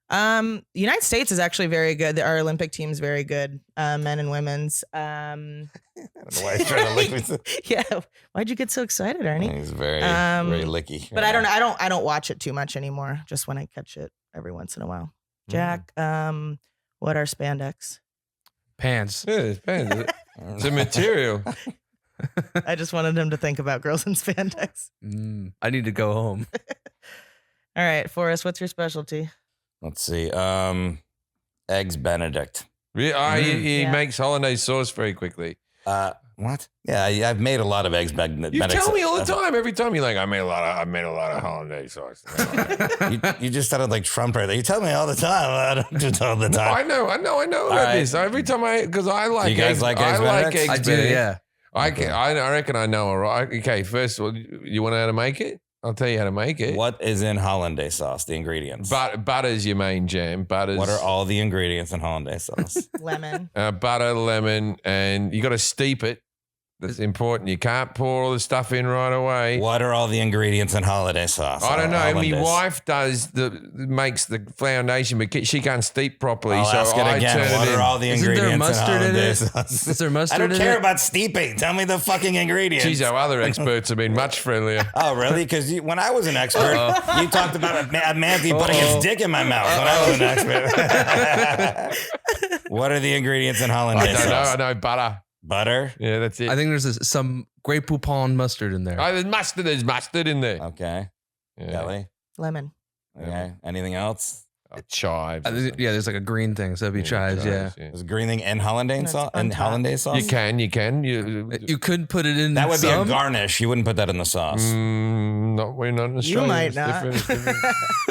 The United States is actually very good. Our Olympic team's very good, men and women's. I don't know why he's trying to lick me. Yeah. Why'd you get so excited, Ernie? He's very licky. But I don't watch it too much anymore. Just when I catch it every once in a while. Jack, what are spandex? Pants. Yeah, it depends. It's a material. I just wanted him to think about girls in spandex. I need to go home. All right, Forrest, what's your specialty? Let's see. Eggs Benedict. He Yeah. makes hollandaise sauce very quickly. What? Yeah, I've made a lot of eggs Benedict. You tell me all the time. Every time you're like, I made a lot of hollandaise sauce. You just sounded like Trump right there. You tell me all the time. I don't do it all the time. I know about right. this. Every time because I like Do you guys eggs. like eggs I like Benedict? eggs. I do, Benedict. yeah. I reckon I know. All right. Okay. First of all, you want to know how to make it? I'll tell you how to make it. What is in Hollandaise sauce? The ingredients. Butter's your main jam. Butter's. What are all the ingredients in Hollandaise sauce? Lemon. Butter, lemon, and you got to steep it. That's important. You can't pour all the stuff in right away. What are all the ingredients in Hollandaise sauce? I don't know. Hollandaise. My wife makes the foundation, but she can't steep properly. I'll so ask it I again. turn What it in. are all the Isn't there ingredients mustard in in Hollandaise it? sauce? Is there I mustard don't in care it? about steeping. Tell me the fucking ingredients. Geez, our other experts have been much friendlier. Oh, really? Because when I was an expert, you talked about a manatee putting his dick in my mouth when I was an expert. What are the ingredients in I Hollandaise don't know. sauce? I know butter. Butter? Yeah, that's it. I think there's some Grey Poupon mustard in there. There's mustard. There's mustard in there. Okay. Yeah. Jelly? Lemon. Okay. Anything else? Chives. Yeah, there's like a green thing, so it'd be chives. Yeah, Is green thing in Hollandaise That's sauce? on In top. Hollandaise sauce? You can. you could put it in. That would be a some. garnish. You wouldn't put that in the sauce. We're not in Australia. might It's not. different, it's different.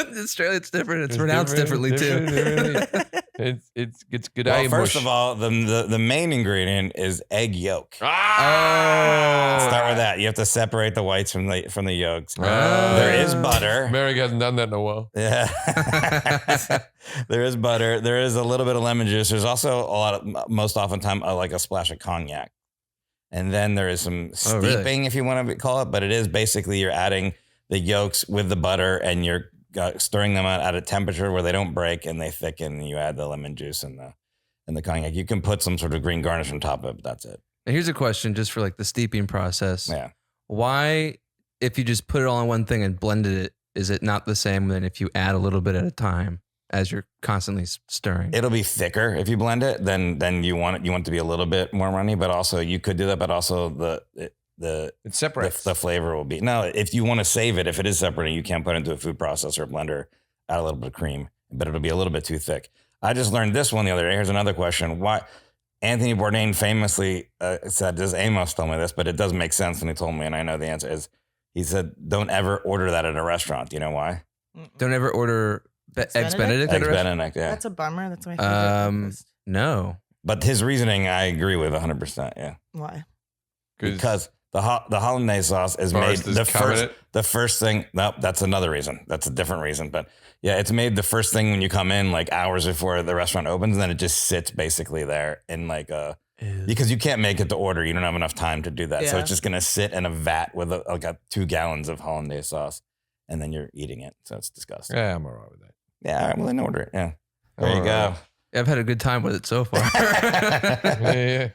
In Australia, it's different. It's pronounced differently too. differently. It's good. Well, first of all, the main ingredient is egg yolk. Ah! Start with that. You have to separate the whites from the yolks. Oh. There is butter. America hasn't done that in a while. Yeah. There is butter. There is a little bit of lemon juice. There's also a lot of, most often time, like a splash of cognac. And then there is some Oh, really? steeping, if you want to call it, but it is basically you're adding the yolks with the butter and you're stirring them out at a temperature where they don't break and they thicken. And you add the lemon juice and the cognac. You can put some sort of green garnish on top of it, but that's it. And here's a question just for like the steeping process. Yeah. Why, if you just put it all in one thing and blended it, is it not the same than if you add a little bit at a time as you're constantly stirring? It'll be thicker if you blend it. Then you want it to be a little bit more runny, but also you could do that. But also it separates. The flavor will be if you want to save it, if it is separating, you can't put it into a food processor or blender, add a little bit of cream, but it'll be a little bit too thick. I just learned this one the other day. Here's another question. Why? Anthony Bourdain famously said, "Does Amos told me this?" But it does make sense when he told me, and I know the answer is. He said, "Don't ever order that at a restaurant." Do you know why? Don't ever order Eggs Benedict? Eggs Benedict, yeah. That's a bummer. That's my favorite breakfast. No. But his reasoning, I agree with 100%, yeah. Why? Because the Hollandaise sauce is made the first thing. No, that's another reason. That's a different reason. But yeah, it's made the first thing when you come in, like hours before the restaurant opens, and then it just sits basically there in like a... Because you can't make it to order. You don't have enough time to do that. Yeah. So it's just going to sit in a vat with 2 gallons of Hollandaise sauce, and then you're eating it. So it's disgusting. Yeah, I'm all right with that. Yeah, all right, well, then order it. Yeah. There you go. I've had a good time with it so far. Yeah.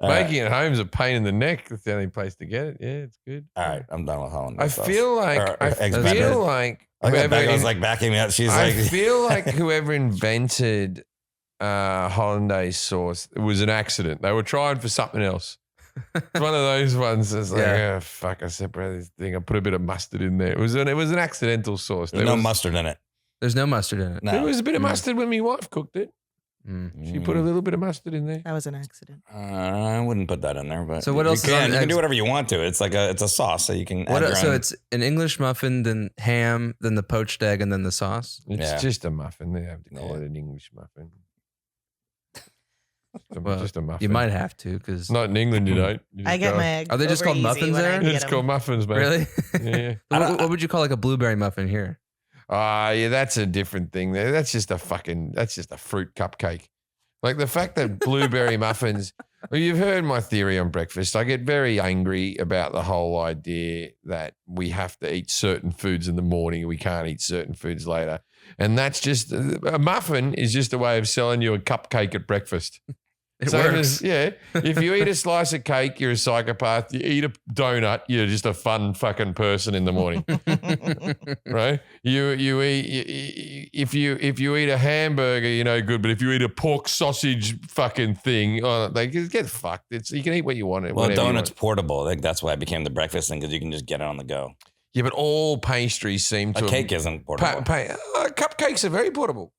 Making it home is a pain in the neck. That's the only place to get it. Yeah, it's good. All right, I'm done with Hollandaise I sauce. feel like Becca was like backing me up. She's I like, feel like whoever invented Hollandaise sauce, it was an accident. They were trying for something else. It's one of those ones that's like, oh, fuck, I separated this thing. I put a bit of mustard in there. It was an accidental sauce. There's no mustard in it. There's no mustard in it. No. There was a bit of mustard when my wife cooked it. She put a little bit of mustard in there. That was an accident. I wouldn't put that in there, but so what else? You can do whatever you want to. It's like it's a sauce, so you can. So it's an English muffin, then ham, then the poached egg, and then the sauce. It's just a muffin. They have to call it an English muffin. Just a muffin. You might have to because not in England. You don't. I get my eggs. Are they just called muffins there? It's called muffins, man. Really? Yeah. What would you call like a blueberry muffin here? Yeah, that's a different thing. That's just a fruit cupcake. Like the fact that blueberry muffins. Well, you've heard my theory on breakfast. I get very angry about the whole idea that we have to eat certain foods in the morning. We can't eat certain foods later. And that's just a muffin is just a way of selling you a cupcake at breakfast. It works. If you eat a slice of cake, you're a psychopath. You eat a donut, you're just a fun fucking person in the morning, right? You eat if you eat a hamburger, you're no good. But if you eat a pork sausage fucking thing, they get fucked. You can eat what you want. Well, donut's portable. I think that's why it became the breakfast thing because you can just get it on the go. Yeah, but all pastries seem to. A cake isn't portable. Cupcakes are very portable.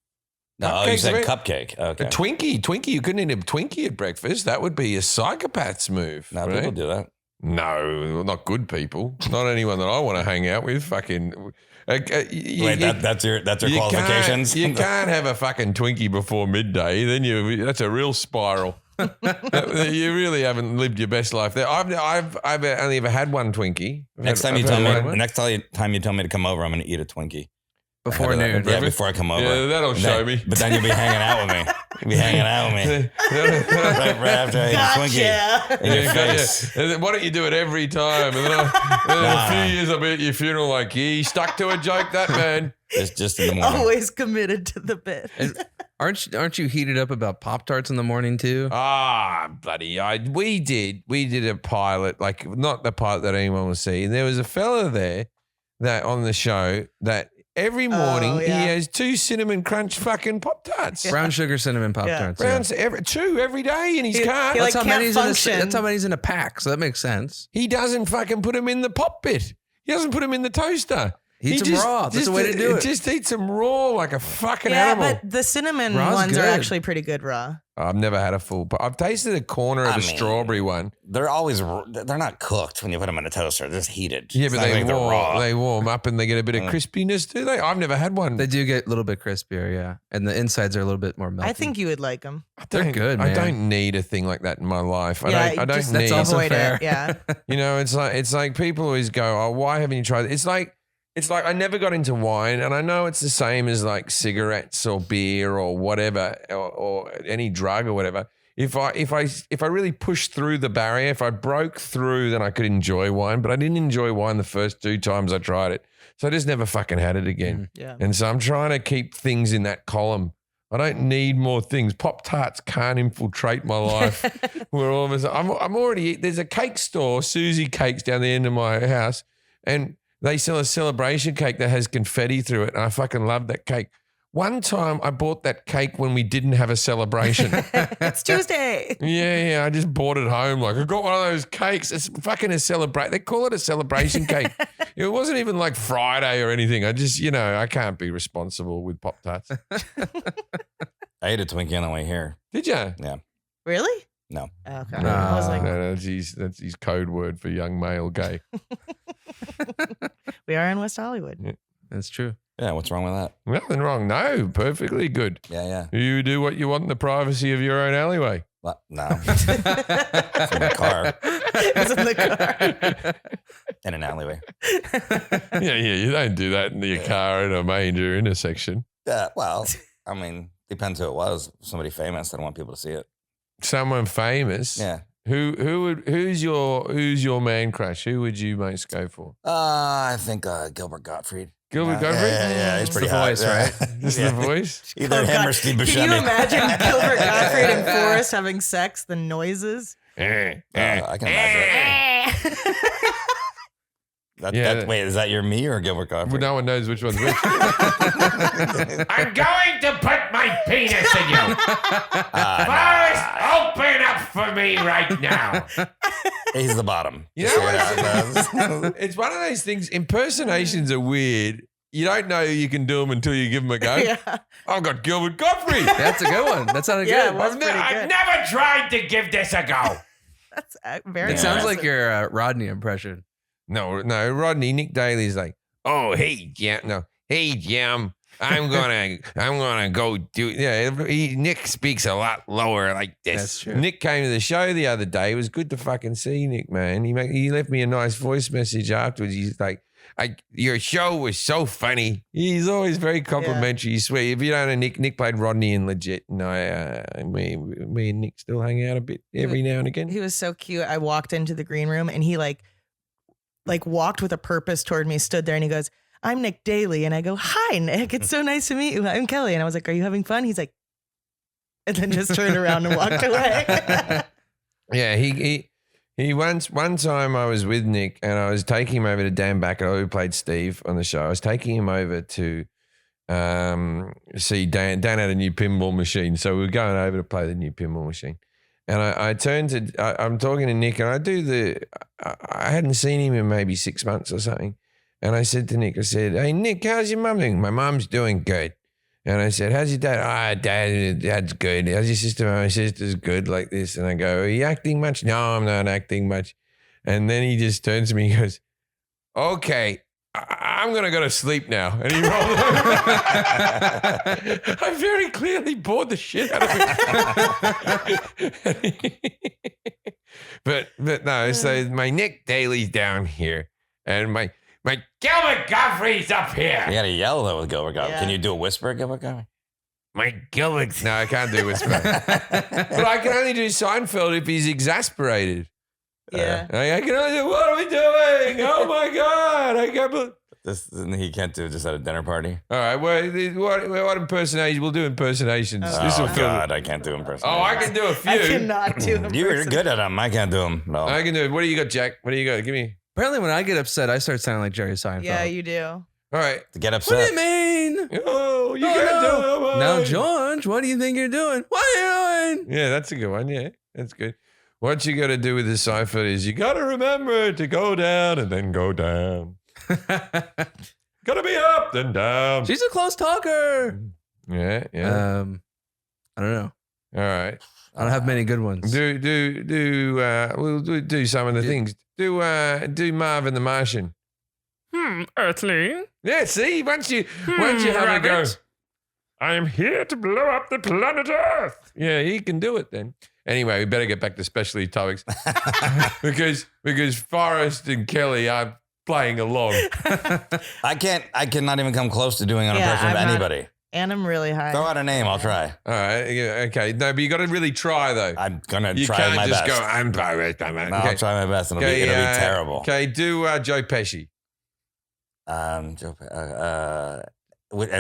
No, you said cupcake. Okay. A Twinkie. You couldn't eat a Twinkie at breakfast. That would be a psychopath's move. No, right? people do that. No, not good people. Not anyone that I want to hang out with. Fucking. That's your qualifications. You can't have a fucking Twinkie before midday. Then that's a real spiral. You really haven't lived your best life there. I've only ever had one Twinkie. Next time you tell me to come over, I'm going to eat a Twinkie. Before noon. Yeah, before I come over. Yeah, that'll show me. But then you'll be hanging out with me. You'll be hanging out with me. right after I eat a Twinkie. In your face. Yeah. Why don't you do it every time? And then in a few years I'll be at your funeral like, he stuck to a joke, that man. It's just in the morning. Always committed to the bit. Aren't you heated up about Pop-Tarts in the morning too? Bloody. We did a pilot, like not the pilot that anyone will see. And there was a fella there that on the show that every morning he has 2 cinnamon crunch fucking Pop-Tarts. Brown sugar cinnamon Pop-Tarts. Two every day in his car. That's how many he's in a pack, so that makes sense. He doesn't fucking put them in the pop bit. He doesn't put them in the toaster. He eats them raw. That's the way to do it. Just eats them raw like a fucking animal. Yeah, but the cinnamon ones are actually pretty good raw. I've never had a full. I've tasted a corner of a strawberry one. They're not cooked when you put them in a toaster. They're just heated. Yeah, but they warm up and they get a bit of crispiness, do they? I've never had one. They do get a little bit crispier, yeah. And the insides are a little bit more melty. I think you would like them. They're good, man. I don't need a thing like that in my life. I don't need. That's also fair. It, yeah. You know, it's like people always go, "Oh, why haven't you tried it?" It's like I never got into wine, and I know it's the same as like cigarettes or beer or whatever or any drug or whatever. if I really pushed through the barrier, if I broke through, then I could enjoy wine. But I didn't enjoy wine the first 2 times I tried it, so I just never fucking had it again. Yeah. And so I'm trying to keep things in that column. I don't need more things. Pop-Tarts can't infiltrate my life. We're almost. I'm already. There's a cake store, Susie Cakes, down the end of my house, and they sell a celebration cake that has confetti through it, and I fucking love that cake. One time I bought that cake when we didn't have a celebration. It's Tuesday. Yeah, I just bought it home. Like, I got one of those cakes. It's fucking a celebrate. They call it a celebration cake. It wasn't even like Friday or anything. I just, I can't be responsible with Pop-Tarts. I ate a Twinkie on the way here. Did you? Yeah. Really? No. Okay. No, I was like, that's his code word for young male gay. we are in West Hollywood. That's true. Yeah, what's wrong with that? Nothing wrong. No, perfectly good. Yeah. You do what you want in the privacy of your own alleyway. What? No. It's in the car. It's in the car. In an alleyway. Yeah, you don't do that in your car in a major intersection. Yeah, well, I mean, depends who it was. Somebody famous. I don't want people to see it. Someone famous. Yeah. Who's your man crush? Who would you most go for? I think Gilbert Gottfried. Gilbert Yeah, Gottfried? Yeah, he's It's pretty the hot. voice, Yeah. right? This is the voice? Either Oh, him God. or Steve Can Buscemi. you imagine Gilbert Gottfried and Forrest having sex? The noises. I can imagine it. Wait, is that your me or Gilbert Well, Gottfried? no one knows which one's which. I'm going to put my penis in you. Forrest, open up for me right now. He's the bottom. You know what? It's one of those things. Impersonations are weird. You don't know you can do them until you give them a go. Yeah. I've got Gilbert Gottfried. That's a good one. That sounded Yeah, good. well, That's pretty I've good. never tried to give this a go. That's very. It sounds impressive. like your Rodney impression. No, Rodney. Nick Daly's like, oh, hey, Jam. No, hey, Jam. I'm gonna go do. Yeah, Nick speaks a lot lower like this. That's true. Nick came to the show the other day. It was good to fucking see Nick, man. He left me a nice voice message afterwards. He's like, your show was so funny. He's always very complimentary. You swear. If you don't know Nick played Rodney in Legit. And me and Nick still hang out a bit every now and again. He was so cute. I walked into the green room and he like walked with a purpose toward me, stood there and he goes, I'm Nick Daly. And I go, hi, Nick. It's so nice to meet you. I'm Kelly. And I was like, are you having fun? He's like, and then just turned around and walked away. Yeah, he one time I was with Nick and I was taking him over to Dan Backer, who played Steve on the show. I was taking him over to see Dan. Dan had a new pinball machine, so we were going over to play the new pinball machine. And I turned to, I'm talking to Nick, and I hadn't seen him in maybe 6 months or something. And I said to Nick, hey, Nick, how's your mum doing? My mom's doing good. And I said, how's your dad? Dad's good. How's your sister? My sister's good, like this. And I go, are you acting much? No, I'm not acting much. And then he just turns to me and goes, okay, I'm going to go to sleep now. And he rolled over. I very clearly bored the shit out of him. but no, so my Nick Daly's down here and my Gilbert Gottfried's up here. You gotta yell though with Gilbert Gottfried. Yeah. Can you do a whisper, Gilbert Gottfried? My Gilbert. No, I can't do whisper. But I can only do Seinfeld if he's exasperated. Yeah. I can only do, what are we doing? Oh my God. I can't believe. This he can't do just at a dinner party. All right. What impersonation? We'll do impersonations. This will Oh feel. God, I can't do impersonations. Oh, I can do a few. I cannot do them. You're good at them. I can't do them. No. I can do it. What do you got, Jack? What do you got? Give me. Apparently, when I get upset, I start sounding like Jerry Seinfeld. Yeah, you do. All right. To get What do upset. you mean? Oh, you Oh, can't no. do it. Now, George, what do you think you're doing? What are you doing? Yeah, that's a good one. Yeah, that's good. What you got to do with the Seinfeld is you got to remember to go down and then go down. Got to be up then down. She's a close talker. Yeah. I don't know. All right. I don't have many good ones. We'll do some of the things. Do Marvin the Martian. Earthling. Yeah, see, once you have a go. Rabbit. I am here to blow up the planet Earth. Yeah, he can do it then. Anyway, we better get back to specialty topics because Forrest and Kelly are playing along. I cannot even come close to doing an Yeah, impression of I'm not- anybody. And I'm really high. Throw out a name. I'll try. All right. Yeah, okay. No, but you got to really try though. I'm gonna You try can't my just best. go. I'm Boris. No, I'll try my best. It'll be terrible. Okay. Do Joe Pesci.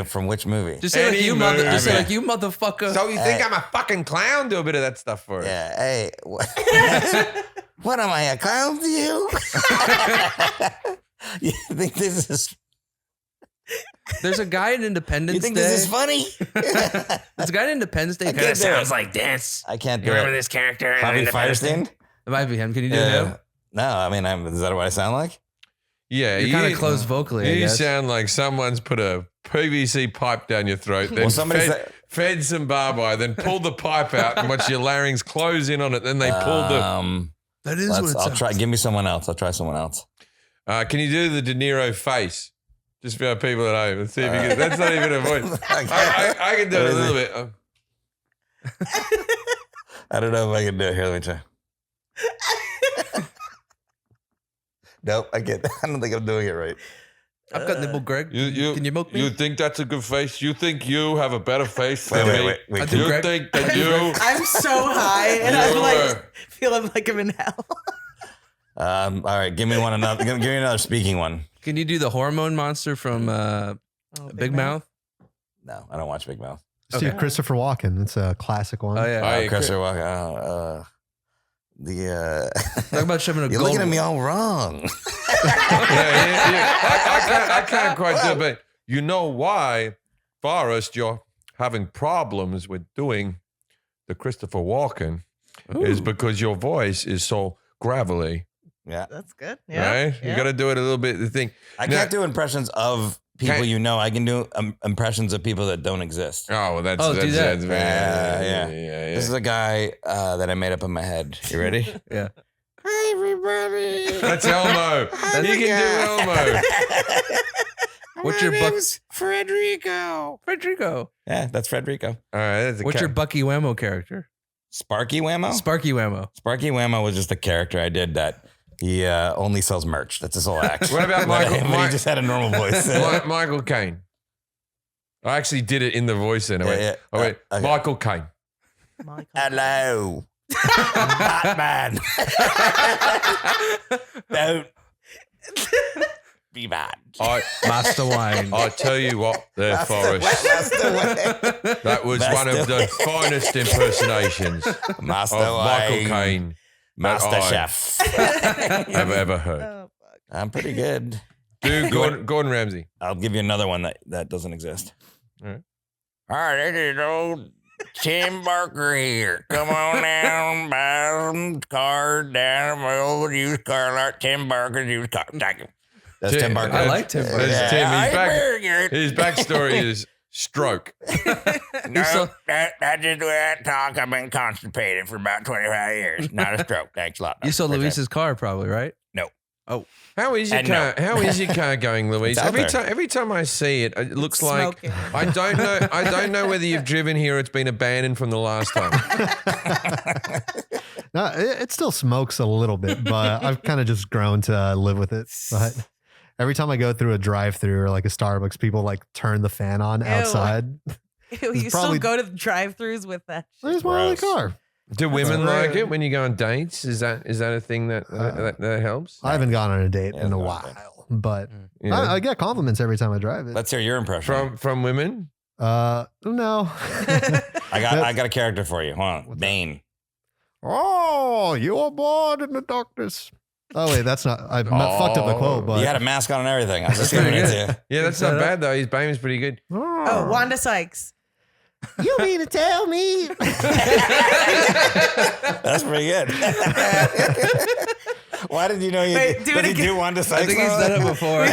From which movie? Just say like Any you movie. just say like you motherfucker. So you think I'm a fucking clown? Do a bit of that stuff for us. Yeah. Hey. What am I, a clown to you? You think this is? There's a guy in Independence You think Day. this is funny? There's a guy in Independence Day. I Kind of can't do it. sounds like this. I can't You do remember it. this character? in Harvey Independence Day? Firestein? It might be him. Can you do Yeah. him? No, I mean, is that what I sound like? Yeah. You're kind of close vocally. I You guess. sound like someone's put a PVC pipe down your throat, then Well, somebody fed some barb wire, then pulled the pipe out and watch your larynx close in on it. Then they pulled the. That is what it I'll sounds. try. Give me someone else. I'll try someone else. Can you do the De Niro face? Just for our people at home. Let's see if you can. That's not even a voice. I can do it a little bit. I don't know if I can do it. Here, let me try. Nope, I can't. I don't think I'm doing it right. I've got nibble, Greg. You Can you milk me? You think that's a good face? You think you have a better face Wait, than wait, me? wait, wait. I think You Greg- think that you? I'm so high and I'm You like were- feeling like I'm in hell. All right, give me one another. Give me another speaking one. Can you do the hormone monster from Big Mouth? No, I don't watch Big Mouth. Let's do Christopher Walken. It's a classic one. Oh yeah. I- Chris Walken. Talk about shoving a You're gold. looking at me all wrong. I can't quite do it, but you know why, Forrest, you're having problems with doing the Christopher Walken is because your voice is so gravelly, Yeah, That's good. Yeah. right? You got to do it a little bit. The thing. I Now- can't do impressions of people Can't- you know. I can do impressions of people that don't exist. Oh, well, that's Oh, do that. That's Yeah. yeah. This is a guy that I made up in my head. You ready? Yeah. Hi, everybody. That's Elmo. You can do Elmo. What's your buck? Frederico. Frederico. Yeah, that's Frederico. All right. That's a What's cat. your Bucky Whammo character? Sparky Whammo? Sparky Whammo. Sparky Whammo was just a character I did that he only sells merch. That's his whole act. What about But Michael? he just had a normal voice. Michael Caine. I actually did it in the voice then. I went, Okay. Michael Caine. Michael. Hello. Batman. Don't be bad. Master Wine. I tell you what, there, Forrest. That was one of the finest impersonations Master of Michael Wine. Caine Master that I Chef. have ever heard. Oh, fuck. I'm pretty good. Do Gordon Ramsay. I'll give you another one that doesn't exist. All right. All right, this is old Tim Barker here. Come on down, buy some cars down my old used car lot. Tim Barker's used car. Thank you. That's Tim Barker. I like Tim Barker. That's Tim. Yeah, He's back. very good. His backstory is stroke. No, saw- that's just the way I talk. I've been constipated for about 25 years. Not a stroke. Thanks a lot. You saw Luis's car, probably, right? No. How is your And car? no. How is your car going, Louise? It's out Every there. time I see it, it looks like Smoking. I don't know whether you've driven here or it's been abandoned from the last time. No, it still smokes a little bit, but I've kind of just grown to live with it. But every time I go through a drive-through or like a Starbucks, people like turn the fan on Ew. outside. Ew, you probably- still go to the drive-throughs with that shit. There's one in the Gross. car. Do women That's like rude. it when you go on dates? Is that a thing that helps? I haven't gone on a date Yeah, in a it's while, but You know? I get compliments every time I drive it. Let's hear your impression. from women? No. I got a character for you. Hold on. Bane. Oh, you are born in the darkness. Oh wait, that's not. I fucked up the quote, but You had a mask on and everything. I was just giving it to you. Yeah, that's not bad though. His Bane is pretty good. Oh, Wanda Sykes. You mean to tell me? That's pretty good. Why did you know you Wait, do it did he again. do Wanda I Sykes? think he's done it before.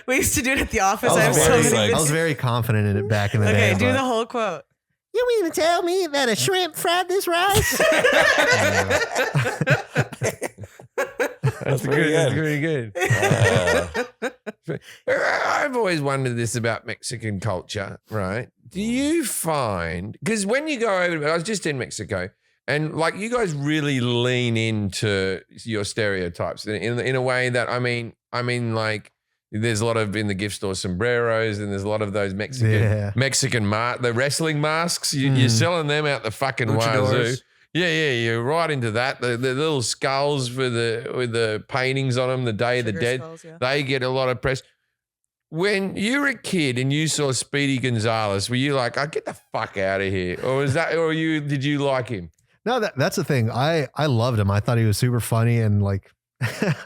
We used to do it at the office. I I have was so very many psyched. I was videos. very confident in it back in the day. Okay, do but- the whole quote. You mean to tell me that a shrimp fried this rice? That's pretty That's good. pretty good. I've always wondered this about Mexican culture, right? Do you find, because when you go over, I was just in Mexico, and like you guys really lean into your stereotypes in a way that I mean, like There's a lot of in the gift store sombreros, and there's a lot of those Mexican the wrestling masks. You're selling them out the fucking wazoo. Luchadors. Yeah, you're right into that. The little skulls with the paintings on them, the Day of the Sugar Dead, skulls, yeah. they get a lot of press. When you were a kid and you saw Speedy Gonzalez, were you like, "Oh, get the fuck out of here," or was that, or did you like him? No, that's the thing. I loved him. I thought he was super funny and like,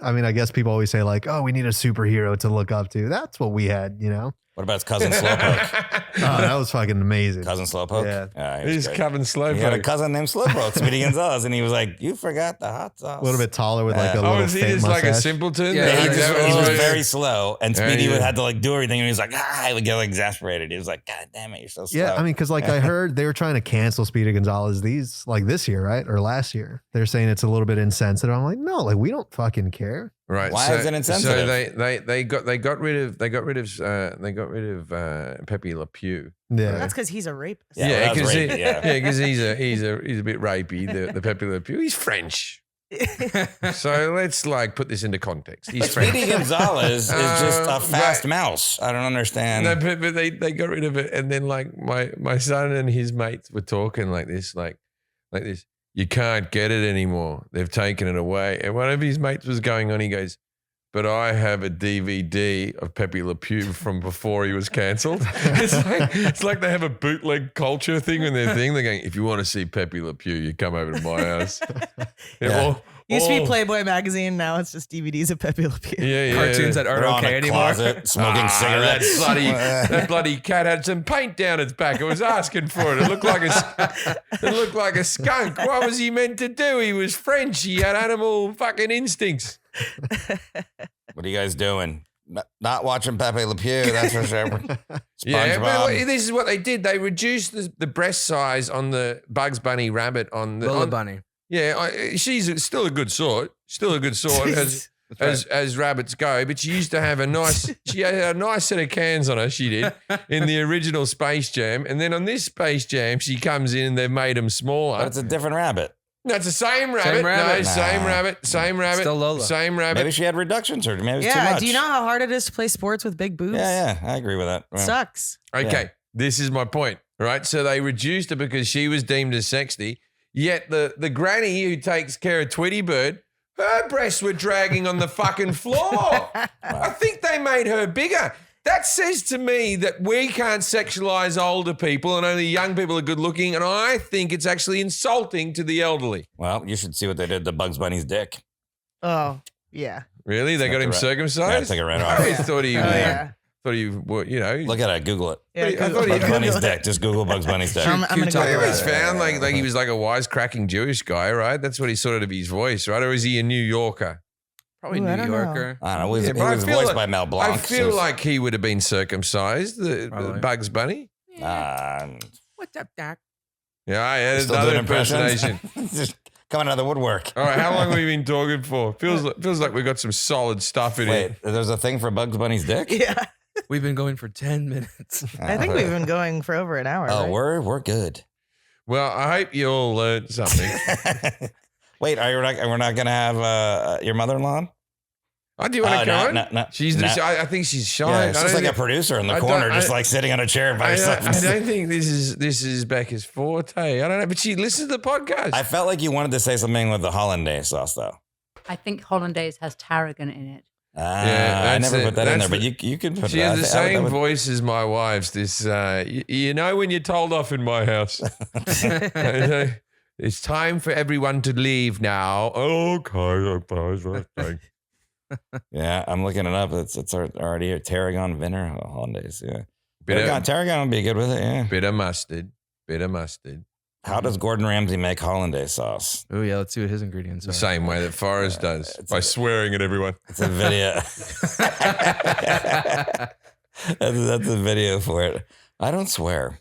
I mean, I guess people always say like, oh, we need a superhero to look up to. That's what we had, you know? What about his cousin Slowpoke? Oh, that was fucking amazing. Cousin Slowpoke? Yeah. he was He's great. Kevin Slowpoke. He had a cousin named Slowpoke, Speedy Gonzalez, and he was like, "You forgot the hot sauce." A little bit taller with like a Oh, little is he faint just like a mustache. simpleton? Yeah, He, he was Oh, very slow, and Speedy yeah. would have to like do everything, and he was like, he would get like exasperated. He was like, "God damn it, you're so slow." Yeah, I mean, because like I heard they were trying to cancel Speedy Gonzalez this year, right? Or last year. They're saying it's a little bit insensitive. I'm like, no, like we don't fucking care. Right. Why is it insensitive? So they got rid of Pepe Le Pew. Yeah. That's because he's a rapist. Yeah, well, that was because rapey, yeah. because he's a bit rapey. The Pepe Le Pew. He's French. So let's like put this into context. He's But French. Speedy Gonzalez is just a fast right. mouse. I don't understand. No, but they got rid of it, and then like my son and his mates were talking like this. You can't get it anymore. They've taken it away. And one of his mates was going on. He goes, "But I have a DVD of Pepe Le Pew from before he was cancelled." It's like they have a bootleg culture thing in their thing. They're going, "If you want to see Pepe Le Pew, you come over to my house." Yeah. Used to be Playboy magazine. Now it's just DVDs of Pepe Le Pew. Yeah, Cartoons that aren't They're on okay a anymore. closet, smoking cigarettes. That bloody cat had some paint down its back. It was asking for it. It looked like a skunk. What was he meant to do? He was French. He had animal fucking instincts. What are you guys doing? Not watching Pepe Le Pew, that's for sure. Yeah, but SpongeBob. this is what they did. They reduced the breast size on the Bugs Bunny rabbit on the Lola on- Bunny. Yeah, she's still a good sort. Still a good sort as rabbits go. But she used to have she had a nice set of cans on her. She did in the original Space Jam, and then on this Space Jam, she comes in and they've made them smaller. But it's a different rabbit. No, it's the same rabbit. rabbit. No, same Nah. rabbit. Same rabbit. Still Lola. Same rabbit. Maybe she had reduction surgery. Maybe it's too Yeah. much. Do you know how hard it is to play sports with big boobs? Yeah, I agree with that. Yeah. Sucks. Okay, this is my point, right? So they reduced her because she was deemed as sexy. Yet the granny who takes care of Tweety Bird, her breasts were dragging on the fucking floor. I think they made her bigger. That says to me that we can't sexualize older people and only young people are good looking. And I think it's actually insulting to the elderly. Well, you should see what they did to Bugs Bunny's dick. Oh, yeah. Really? They got him Yeah, circumcised? take it right I off. always thought he, Oh, yeah. thought he, you know. Look at it. Google it. Yeah, I Google thought he- it. Bugs Bunny's Google it. dick. Just Google Bugs Bunny's dick. I'm gonna talk I go. about always found like he was like a wisecracking Jewish guy, right? That's what he sort of his voice, right? Or is he a New Yorker? Probably Ooh, I New don't know. Yorker. I don't know. He was, Yeah, he but I was feel voiced like- by Mel Blanc. I feel like he would have been circumcised, the Probably. Bugs Bunny. What's up, Doc? Yeah, there's still another doing impressions? impersonation. Just coming out of the woodwork. All right, how long have we been talking for? Feels like we got some solid stuff in Wait, here. there's a thing for Bugs Bunny's dick? Yeah. We've been going for 10 minutes. I think we've been going for over an hour. Oh, right? we're good. Well, I hope you all learned something. Wait, we're not gonna have your mother-in-law on? Oh, do you want to come on? No. She's just, I think she's shy. Yeah, I it's don't just like a think- producer in the I corner, don't- just like sitting on a chair by I herself. don't think this is Becca's forte. I don't know, but she listens to the podcast. I felt like you wanted to say something with the Hollandaise sauce, though. I think Hollandaise has tarragon in it. Yeah, I that's never it. put that in That's there, but you can put She that. has the I think same that would- voice as my wife's. This, you know, when you're told off in my house, it's time for everyone to leave now. Okay. Yeah, I'm looking it up. It's already here. Tarragon vinegar Hollandaise. Yeah, Bit tarragon would be good with it. Yeah. of mustard. Bit of mustard. How does Gordon Ramsay make Hollandaise sauce? Oh, yeah. Let's see what his ingredients are. The same way that Forrest does it's by a- swearing at everyone. It's a video. that's a video for it. I don't swear.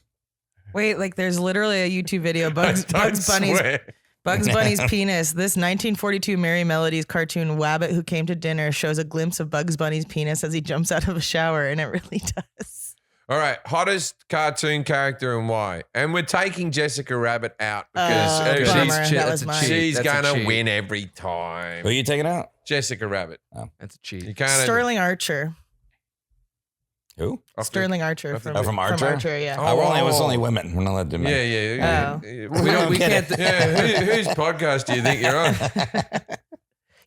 Wait, like there's literally a YouTube video. Bugs Bunny's swear. Bugs Bunny's penis. This 1942 Merry Melodies cartoon Wabbit Who Came to Dinner shows a glimpse of Bugs Bunny's penis as he jumps out of a shower, and it really does. All right, hottest cartoon character and why? And we're taking Jessica Rabbit out because Bummer. That That was was mine. she's That's a gonna cheat. win every time. Who are you taking out? Jessica Rabbit. That's a cheat. You can't. Sterling Archer. Who? Sterling Archer from, from Archer? yeah. It was only women. We're not allowed to. Yeah. Oh. We can't. Whose podcast do you think you're on?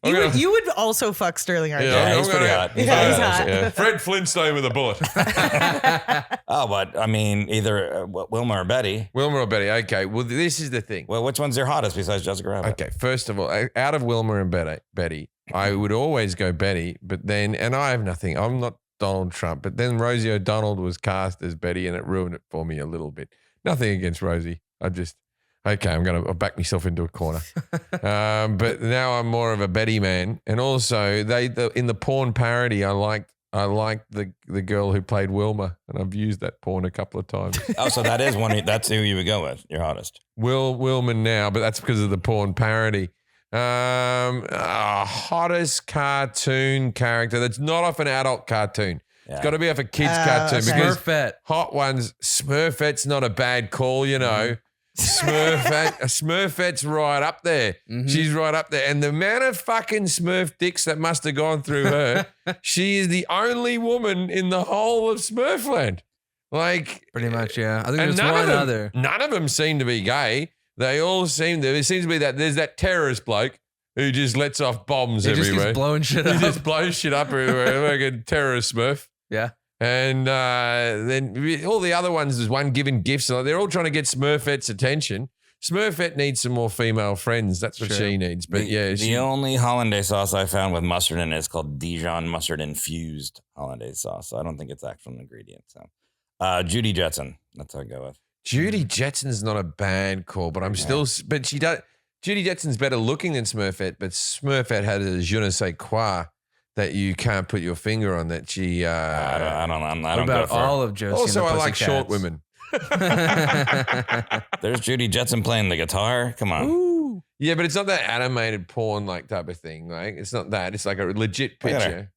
You would also fuck Sterling Archer. Yeah, he's pretty hot. He's hot. Yeah. Fred Flintstone with a bullet. Oh, but I mean, either Wilma or Betty. Wilma or Betty. Okay. Well, this is the thing. Well, which one's your hottest besides Jessica Rabbit? Okay. First of all, out of Wilma and Betty, I would always go Betty. But then, and I have nothing. I'm not Donald Trump. But then Rosie O'Donnell was cast as Betty, and it ruined it for me a little bit. Nothing against Rosie. Okay, I'm going to back myself into a corner. But now I'm more of a Betty man. And also, in the porn parody, I liked the girl who played Wilma, and I've used that porn a couple of times. Oh, so that is that's who you would go with, your hottest. Wilma now, but that's because of the porn parody. Hottest cartoon character that's not off an adult cartoon. Yeah. It's got to be off a kid's cartoon. Okay. Because Smurfette. hot ones, Smurfette's not a bad call, you know. Smurfette's right up there. Mm-hmm. She's right up there. And the amount of fucking Smurf dicks that must have gone through her, she is the only woman in the whole of Smurfland. Like, Pretty much, yeah. I think and there's one other. none of them seem to be gay. They all seem to. It seems to be that there's that terrorist bloke who just lets off bombs He just everywhere. keeps blowing shit He up. just blows shit up everywhere like a terrorist Smurf. Yeah. And then all the other ones, there's one giving gifts. They're all trying to get Smurfette's attention. Smurfette needs some more female friends. That's what Sure. she needs. But The only hollandaise sauce I found with mustard in it is called Dijon mustard infused hollandaise sauce. So I don't think it's actual ingredient. So Judy Jetson, that's how I go with. Judy Jetson's not a bad call, but I'm still. But she does. Judy Jetson's better looking than Smurfette, but Smurfette had a je ne sais quoi that you can't put your finger on. That she. I don't What go about for all of Josie? Also, and I the like short Pussycats? women. There's Judy Jetson playing the guitar. Come on. Yeah, but it's not that animated porn like type of thing. Like it's not that. It's like a legit Look at her. picture.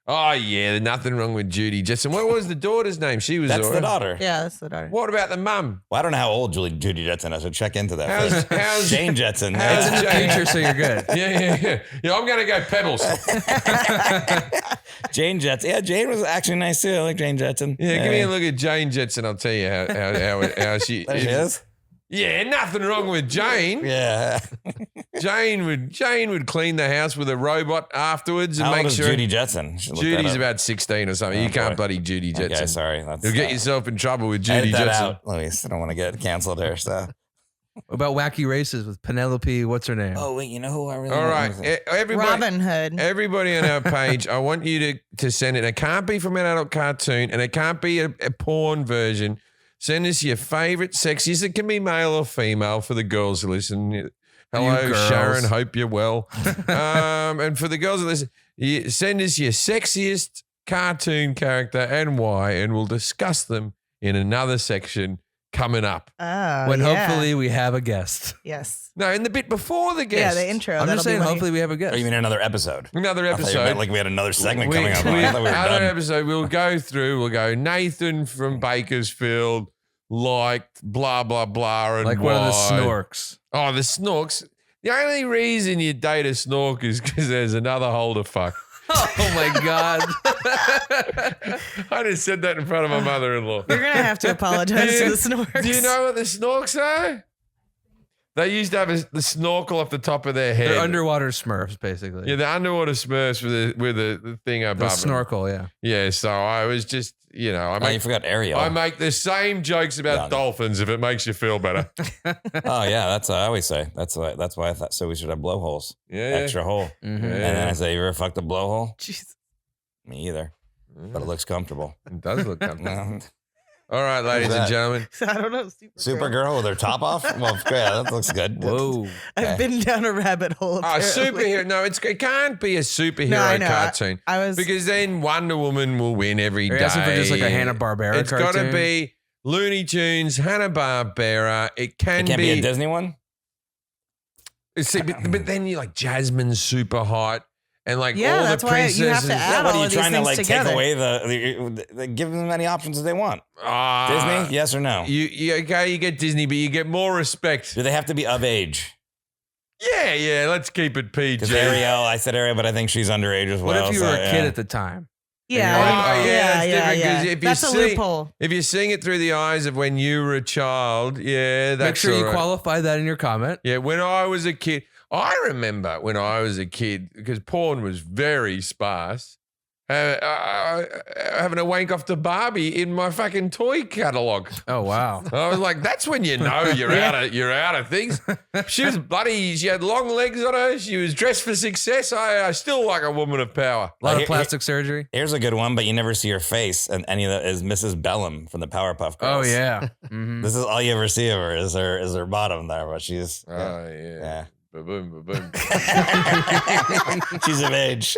Oh yeah, there's nothing wrong with Judy Jetson. What was the daughter's name? She was. That's all the right. daughter. Yeah, that's the daughter. What about the mum? Well, I don't know how old Judy Jetson is, so check into that. How's- first. how's- Jane Jetson. how's It's in the Jane? future, so you're good. Yeah, I'm gonna go Pebbles. Jane Jetson. Yeah, Jane was actually nice too. I like Jane Jetson. Yeah, give me a look at Jane Jetson. I'll tell you how she. There she is. Yeah, nothing wrong with Jane. Yeah. Jane would clean the house with a robot afterwards and How old make is sure. Judy Jetson? Should look that Judy's up. about 16 or something. Oh, You can't boy. bloody Judy Jetson. Okay, sorry. That's, You'll get yourself in trouble with edit Judy that Jetson. out, Luis. I don't want to get canceled here. So. What about Wacky Races with Penelope? What's her name? Oh wait, you know who I really All right, everybody. Robin Hood. Everybody on our page, I want you to send it. It can't be from an adult cartoon, and it can't be a porn version. Send us your favorite sexiest. It can be male or female for the girls who listen. Hello, You girls. Sharon. Hope you're well. And for the girls who listen, send us your sexiest cartoon character and why, and we'll discuss them in another section coming up. Oh, when yeah. hopefully we have a guest. Yes. No, in the bit before the guest. Yeah, the intro. I'm that'll just be saying, when hopefully we have a guest. Or you mean another episode? Another I thought you episode. meant like we had another segment coming up. I thought we were Other done. episode, we'll go through. We'll go Nathan from Bakersfield, liked blah blah blah, and like one of the why. snorks. Oh, the snorks. The only reason you date a snork is because there's another hole to fuck. Oh my God. I just said that in front of my mother-in-law. You're gonna have to apologize to the snorks. Do you know what the snorks are? They used to have the snorkel off the top of their head. They're underwater Smurfs, basically. Yeah, the underwater Smurfs with the thing above the them. snorkel, yeah. Yeah, so I was just, I Oh, you forgot Ariel. I make the same jokes about Yeah. dolphins if it makes you feel better. Oh yeah, that's what I always say. That's why I thought. So we should have blowholes. Yeah. Extra hole. Mhm. Yeah. And then I say, you ever fucked a blowhole? Jeez. Me either. But it looks comfortable. It does look comfortable. No. All right, ladies and that? gentlemen. I don't know. Supergirl with her top off? Well, yeah, that looks good. Whoa. I've been down a rabbit hole. Oh, apparently. superhero. No, it can't be a superhero No, I know. cartoon. I was Because then Wonder Woman will win every Are day. you asking for just like a Hanna-Barbera It's got to cartoon? be Looney Tunes, Hanna-Barbera. It can It can't be a Disney one? See, but then you like Jasmine's super hot. And like Yeah, all that's the why you have princesses. to add Yeah, what all are you of these trying to things like together. take away the give them as many options as they want? Disney? Yes or no? You get Disney, but you get more respect. Do they have to be of age? Yeah, let's keep it PG. Because Ariel, I said Ariel, but I think she's underage as What well. if you so, were a kid yeah. at the time? Yeah, Oh, yeah, it's yeah, different, 'cause yeah. if you That's a see- loophole. If you're seeing it through the eyes of when you were a child, yeah, that's Make sure you all right. qualify that in your comment. Yeah, when I was a kid, I remember when I was a kid, because porn was very sparse, having a wank off to Barbie in my fucking toy catalog. Oh wow. I was like, that's when you know you're out of things. She was bloody, she had long legs on her, she was dressed for success. I still like a woman of power. A lot Here- of plastic surgery. Here's a good one, but you never see her face, and any of that is Mrs. Bellum from the Powerpuff Oh Girls. yeah. Mhm. This is all you ever see of her is her bottom there, but she's Oh, yeah. yeah. Ba-boom, ba-boom. She's of age.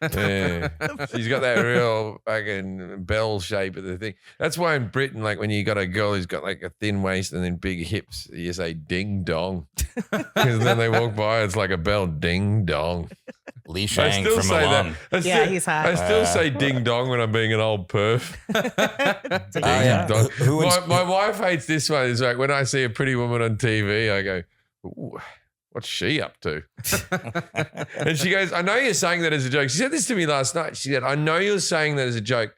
Yeah. She's got that real fucking bell shape of the thing. That's why in Britain, like when you got a girl who's got like a thin waist and then big hips, you say ding dong. Because then they walk by, it's like a bell, ding dong. Lee I Shang still from say Milan. that. Yeah, he's hot. I still say ding dong when I'm being an old perf. Ding yeah. dong. Who would- My wife hates this one. It's like when I see a pretty woman on TV, I go, ooh, what's she up to? And she goes, I know you're saying that as a joke. She said this to me last night. She said, I know you're saying that as a joke,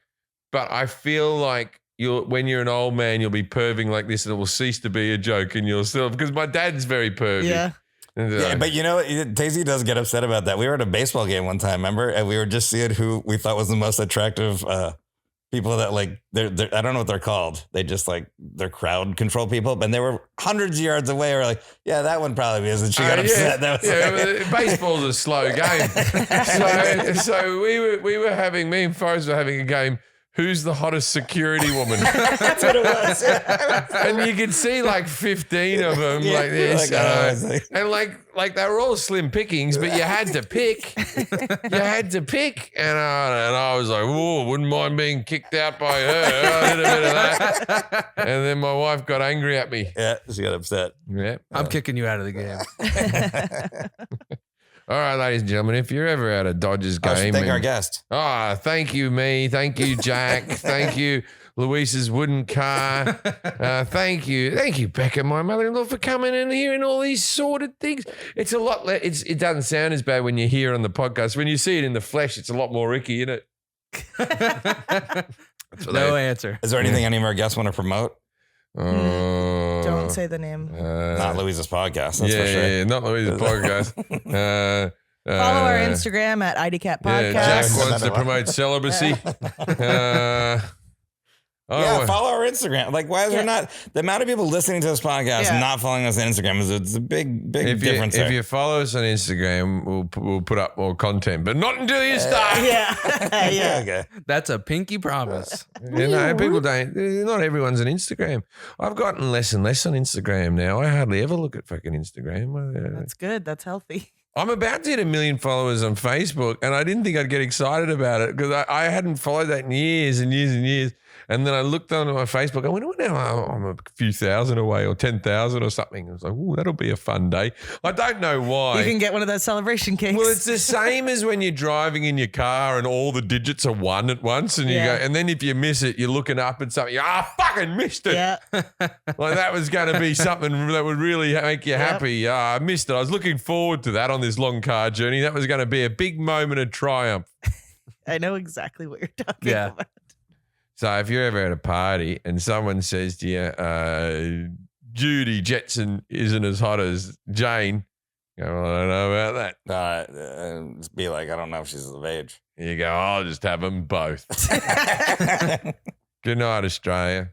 but I feel like when you're an old man, you'll be perving like this and it will cease to be a joke and you'll still, because my dad's very pervy. Yeah. And, Yeah, but you know what? Daisy does get upset about that. We were at a baseball game one time, remember? And we were just seeing who we thought was the most attractive people that like, they're I don't know what they're called. They just like, they're crowd control people. And they were hundreds of yards away. We're like, yeah, that one probably is. And she got upset. That was like, baseball's a slow game. so we were having, me and Forrest were having a game. Who's the hottest security woman? That's what it was. And you could see like 15 of them Yeah, like this. like, it's like- and like they were all slim pickings, but you had to pick. And I was like, oh, wouldn't mind being kicked out by her. I did a bit of that. And then my wife got angry at me. yeah, she got upset. Yeah. I'm kicking you out of the game. All right, ladies and gentlemen, if you're ever at a Dodgers I should game. thank our guest. Thank you, me. Thank you, Jack. Thank you, Luis's wooden car. Thank you, Becca, my mother-in-law, for coming in here and all these sordid things. It's a lot. It doesn't sound as bad when you hear it on the podcast. When you see it in the flesh, it's a lot more Ricky, isn't it? No answer. Is there anything any of our guests want to promote? Don't say the name. Not Louise's podcast, that's yeah, for sure. yeah, not Louise's podcast. Follow our Instagram at IDCat Podcast. Yeah, Jack wants to promote celibacy. Yeah, follow our Instagram. Like, why is there not the amount of people listening to this podcast Yeah. not following us on Instagram is it's a big difference. If there. you follow us on Instagram, we'll put up more content, but not until you start. Yeah. Yeah. Okay. That's a pinky promise. You know, people don't. Not everyone's on Instagram. I've gotten less and less on Instagram now. I hardly ever look at fucking Instagram. That's good. That's healthy. I'm about to hit 1 million followers on Facebook, and I didn't think I'd get excited about it because I hadn't followed that in years and years and years. And then I looked onto my Facebook. I went, oh, now I'm a few thousand away or 10,000 or something. I was like, oh, that'll be a fun day. I don't know why. You can get one of those celebration cakes. Well, it's the same as when you're driving in your car and all the digits are 1 at once, and you Yeah. go, and then if you miss it, you're looking up at something. I fucking missed it. Yeah. Like that was going to be something that would really make you happy. I missed it. I was looking forward to that on this long car journey. That was going to be a big moment of triumph. I know exactly what you're talking Yeah. about. So if you're ever at a party and someone says to you, Judy Jetson isn't as hot as Jane, you go, well, I don't know about that. Just be like, I don't know if she's of age. You go, I'll just have them both. Good night, Australia.